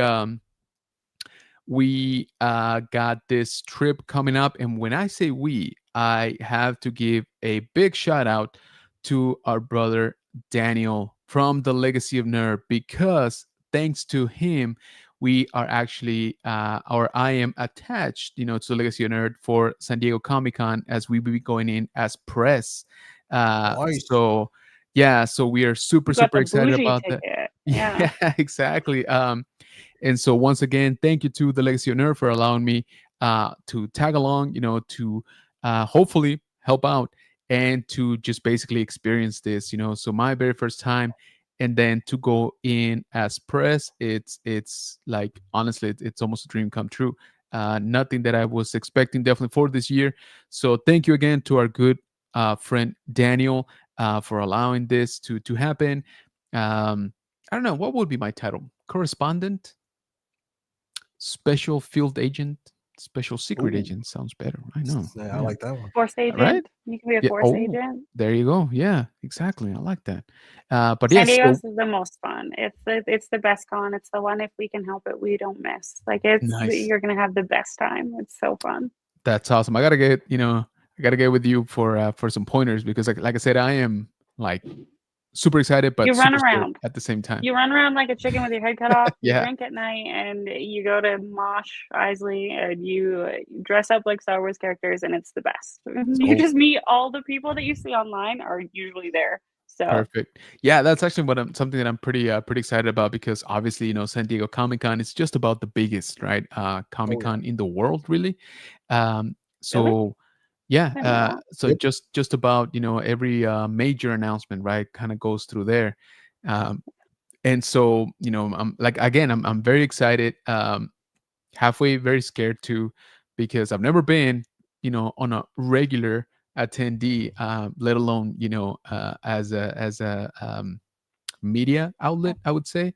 got this trip coming up, and when I say we, I have to give a big shout out to our brother Daniel from the Legacy of Nerd, because thanks to him we are actually or I am attached to the Legacy of Nerd for San Diego Comic-Con, as we will be going in as press. Nice. So yeah, so we are super You got the excited bougie about that. ticket. Yeah. Yeah, exactly. And so once again, thank you to the Legacy of Nerd for allowing me to tag along, to hopefully help out and to just basically experience this, So my very first time, and then to go in as press, it's like, honestly, it's almost a dream come true. Nothing that I was expecting definitely for this year. So thank you again to our good friend Daniel for allowing this to happen. I don't know what would be my title. Correspondent, special field agent, special secret Ooh. agent sounds better. I know. Yeah, I like that one. Force agent. Right? You can be a Yeah. force Oh, agent. there you go. Yeah, exactly. I like that. But San yes, Diego's is the most fun. It's the best con. It's the one, if we can help it, we don't miss. Like nice. you're gonna have the best time. It's so fun. That's awesome. I gotta get with you for some pointers, because like I said, I am like super excited but You run super scared around. at the same time. You run around like a chicken with your head cut off. You Yeah. drink at night, and you go to Mosh Isley, and you dress up like Star Wars characters, and it's the best. You Cool. just meet all the people that you see online are usually there. So Perfect. Yeah, that's actually something that I'm pretty excited about, because obviously, San Diego Comic-Con is just about the biggest, right? Comic-Con in the world, really. So yeah, I don't know. so Yep. just about, every major announcement, right, kind of goes through there. And so, I'm like, again, I'm very excited, halfway very scared too, because I've never been, on a regular attendee, let alone as a media outlet, I would say.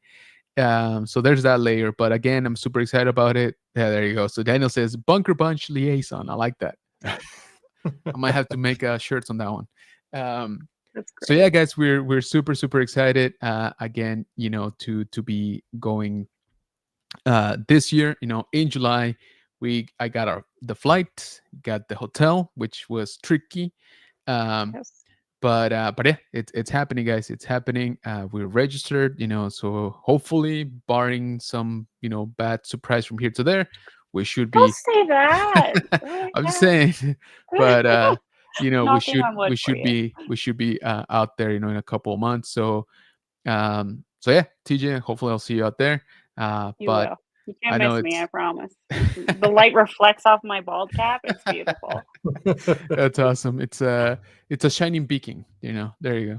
So there's that layer. But again, I'm super excited about it. Yeah, there you go. So Daniel says Bunker Bunch liaison. I like that. I might have to make shirts on that one. That's great. So yeah, guys, we're super excited again, to be going this year. In July, I got the flight, got the hotel, which was tricky. Yes. But yeah, it's happening, guys. It's happening. We're registered, so hopefully, barring some bad surprise from here to there, we should Don't be. say that. Oh my I'm just God. saying, but we Knocking on wood for you. we should be out there, in a couple of months. So yeah, TJ, hopefully I'll see you out there. You But will. You I can't know miss me, I it's promise. The light reflects off my bald cap. It's beautiful. that's awesome. It's a shining beacon. There you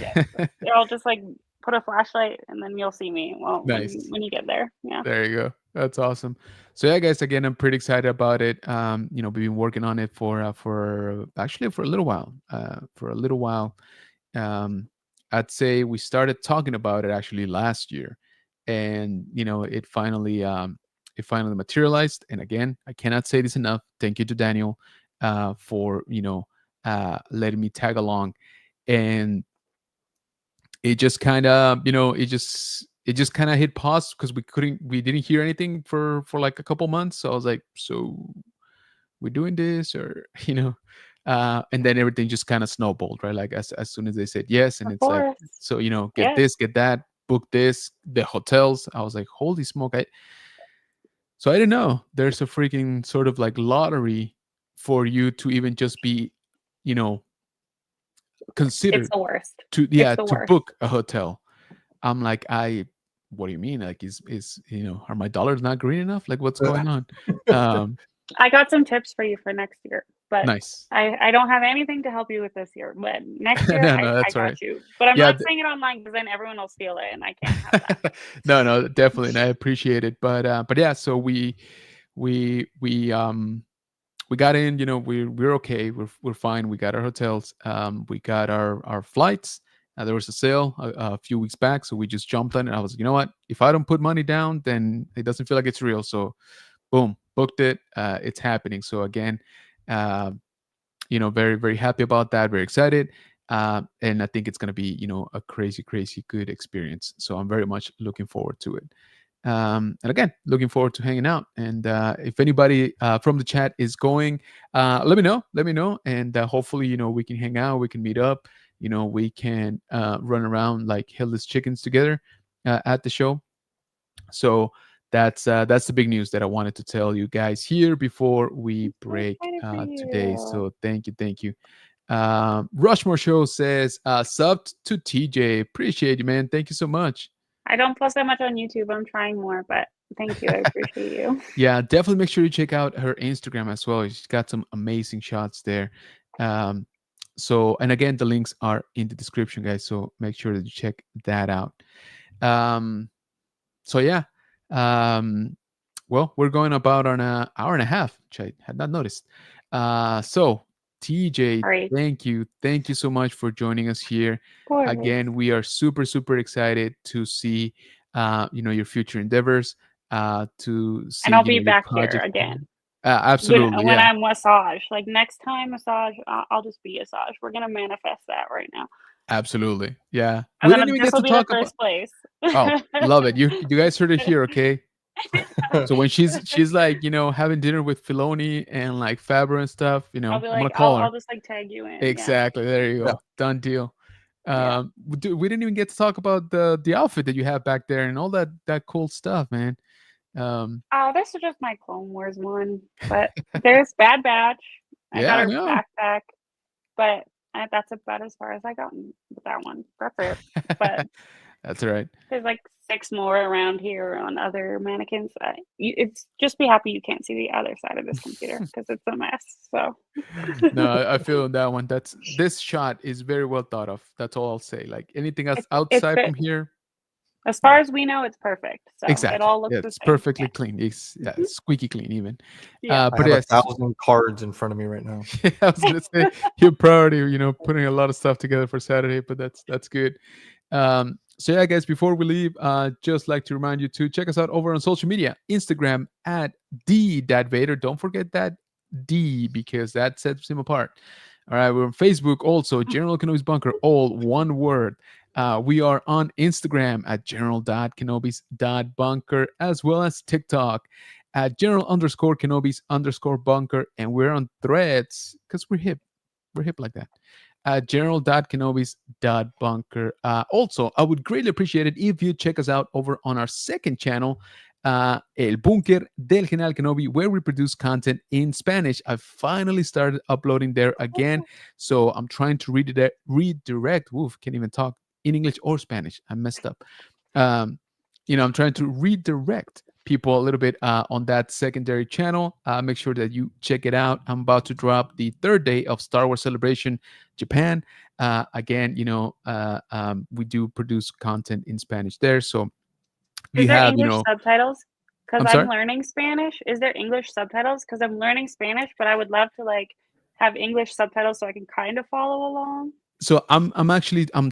Yes. go. I'll just like put a flashlight and then you'll see me. Well, Nice. when you get there. Yeah. There you go. That's awesome. So yeah, guys, again, I'm pretty excited about it. We've been working on it for actually for a little while. I'd say we started talking about it actually last year, and it finally materialized. And again, I cannot say this enough. Thank you to Daniel for letting me tag along, and it just kind of it just kind of hit pause because we didn't hear anything for like a couple months. So I was like, so we're doing this, or and then everything just kind of snowballed, right? Like as soon as they said yes, and Of it's like, course. so get Yes. this, get that, book this, the hotels. I was like, holy smoke. So I didn't know there's a freaking sort of like lottery for you to even just be considered It's the worst. to It's the to worst. book a hotel. I'm like, what do you mean? Like, is are my dollars not green enough? Like, what's going on? I got some tips for you for next year, but Nice. I don't have anything to help you with this year. But next year, No, I that's got right. you. But I'm Yeah, not saying it online because then everyone will steal it, and I can't have that. no, definitely, and I appreciate it. But yeah, so we got in. We're okay. We're fine. We got our hotels. We got our flights. There was a sale a few weeks back, so we just jumped on it. I was, you know what? If I don't put money down, then it doesn't feel like it's real. So, boom, booked it. It's happening. So again, very, very happy about that. Very excited. And I think it's going to be, a crazy, crazy good experience. So I'm very much looking forward to it. And again, looking forward to hanging out. And if anybody from the chat is going, let me know. And hopefully, we can hang out, we can meet up, we can run around like headless chickens together at the show. So that's the big news that I wanted to tell you guys here before we break today. So thank you. Rushmore Show says subbed to TJ. Appreciate you, man. Thank you so much. I don't post that much on YouTube. I'm trying more, but thank you. I appreciate you. Yeah, definitely make sure you check out her Instagram as well. She's got some amazing shots there. So, and again, the links are in the description, guys. So make sure that you check that out. So yeah, well, we're going about on an hour and a half, which I had not noticed. So TJ, Sorry. thank you so much for joining us here. Again, we are super excited to see your future endeavors, to see, and I'll be your back project here again. absolutely, when yeah. I'm Asajj, like next time Asajj, I'll just be Asajj. We're gonna manifest that right now. Absolutely, yeah. And We then didn't even this get will to be the talk about. first place. Oh, love it. You guys heard it here, okay? So when she's like, having dinner with Filoni and like Faber and stuff, I'll be I'm gonna like, call her. I'll just like tag you in. Exactly. Yeah. There you go. Yeah. Done deal. We didn't even get to talk about the outfit that you have back there and all that cool stuff, man. Oh, this is just my Clone Wars one, but there's Bad Batch. I got her backpack, but that's about as far as I got with that one. That's it. But that's all right. There's like 6 more around here on other mannequins. It's just be happy you can't see the other side of this computer because it's a mess. So no, I feel that one. This shot is very well thought of. That's all I'll say. Like anything else outside from here, As far as we know, it's perfect. So Exactly. it all looks Yeah, the it's same. perfectly Yeah. clean. It's squeaky clean even. Yeah. I But have yes, 1,000 cards in front of me right now. I was gonna say you're probably putting a lot of stuff together for Saturday, but that's good. So yeah, guys, before we leave, just like to remind you to check us out over on social media, Instagram at @D.Vader. Don't forget that D because that sets him apart. All right, we're on Facebook also, General Kenobi's Bunker, all one word. We are on Instagram at general.kenobis.bunker, as well as TikTok at general_kenobis_bunker, and we're on Threads because we're hip. We're hip like that. General.kenobis.bunker. Also, I would greatly appreciate it if you check us out over on our second channel, El Búnker del General Kenobi, where we produce content in Spanish. I finally started uploading there again, so I'm trying to redirect. Woof, can't even talk in English or Spanish. I messed up. I'm trying to redirect people a little bit on that secondary channel. Make sure that you check it out. I'm about to drop the third day of Star Wars Celebration Japan. Again, we do produce content in Spanish there. So Is there English subtitles? Because I'm I'm sorry? learning Spanish. Is there English subtitles? Because I'm learning Spanish, but I would love to have English subtitles so I can kind of follow along. So I'm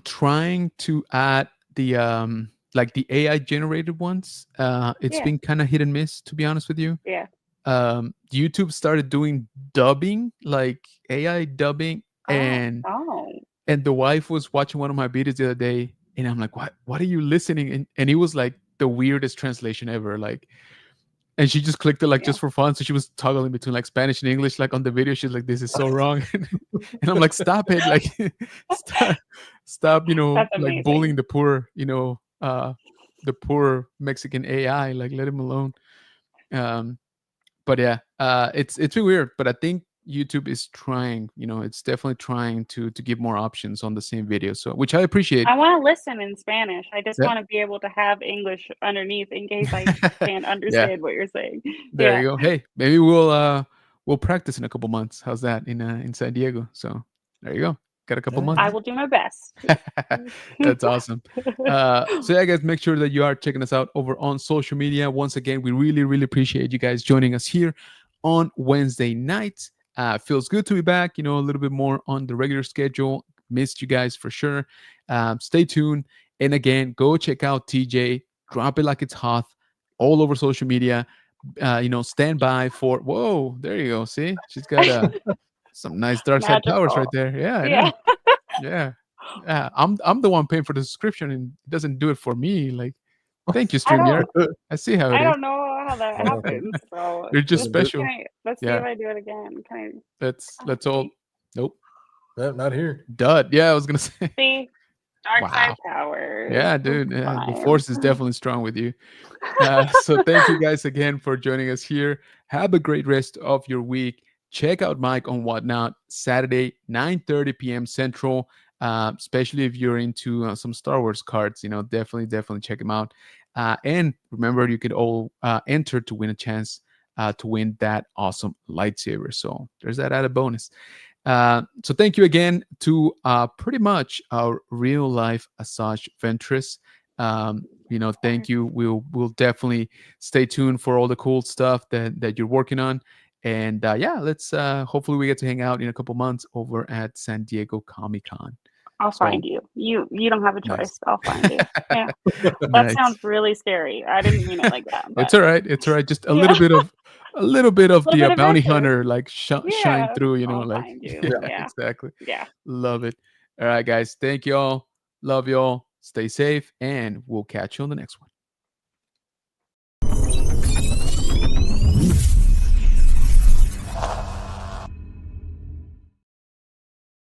trying to add the like the AI generated ones. It's been kind of hit and miss, to be honest with you. Yeah. YouTube started doing dubbing, like AI dubbing, and the wife was watching one of my videos the other day, and I'm like, what are you listening? And it was like the weirdest translation ever, like. And she just clicked it just for fun. So she was toggling between like Spanish and English, like on the video. She's like, "This is so wrong," and I'm like, "Stop it! Like, stop! Like bullying the poor, the poor Mexican AI. Like, let him alone." But yeah, it's been weird. But I think YouTube is trying. It's definitely trying to give more options on the same video. So, which I appreciate. I want to listen in Spanish. I just want to be able to have English underneath in case I can't understand what you're saying. There you go. Hey, maybe we'll practice in a couple months. How's that in San Diego? So there you go. Got a couple months. I will do my best. That's awesome. So yeah, guys, make sure that you are checking us out over on social media. Once again, we really, really appreciate you guys joining us here on Wednesday nights. Feels good to be back, a little bit more on the regular schedule. Missed you guys for sure. Stay tuned. And again, go check out TJ. Drop it like it's hot all over social media. Stand by for, whoa, there you go. See, she's got some nice dark side powers right there. Yeah, I know. Yeah. I'm the one paying for the subscription, and it doesn't do it for me. Like, thank you, StreamYard. I see how it is. I don't know how that happens. So you're just special. Let's see if I do it again. Let's all. Nope. Not here. Dud. Yeah, I was gonna say. See, dark side powers. Yeah, dude. Yeah, the force is definitely strong with you. So thank you guys again for joining us here. Have a great rest of your week. Check out Mike on Whatnot Saturday, 9:30 p.m. Central. Especially if you're into some Star Wars cards, definitely check them out. And remember, you could all enter to win a chance to win that awesome lightsaber. So there's that added bonus. So thank you again to pretty much our real life Asajj Ventress. Thank you. We'll definitely stay tuned for all the cool stuff that you're working on. And let's hopefully we get to hang out in a couple months over at San Diego Comic-Con. I'll find you. You don't have a choice. Nice. I'll find you. Yeah. That sounds really scary. I didn't mean it like that. But. It's all right. It's all right. Just a little bit of the bounty hunter like shine through, I'll like find you. Exactly. Yeah. Love it. All right, guys. Thank y'all. Love y'all. Stay safe, and we'll catch you on the next one.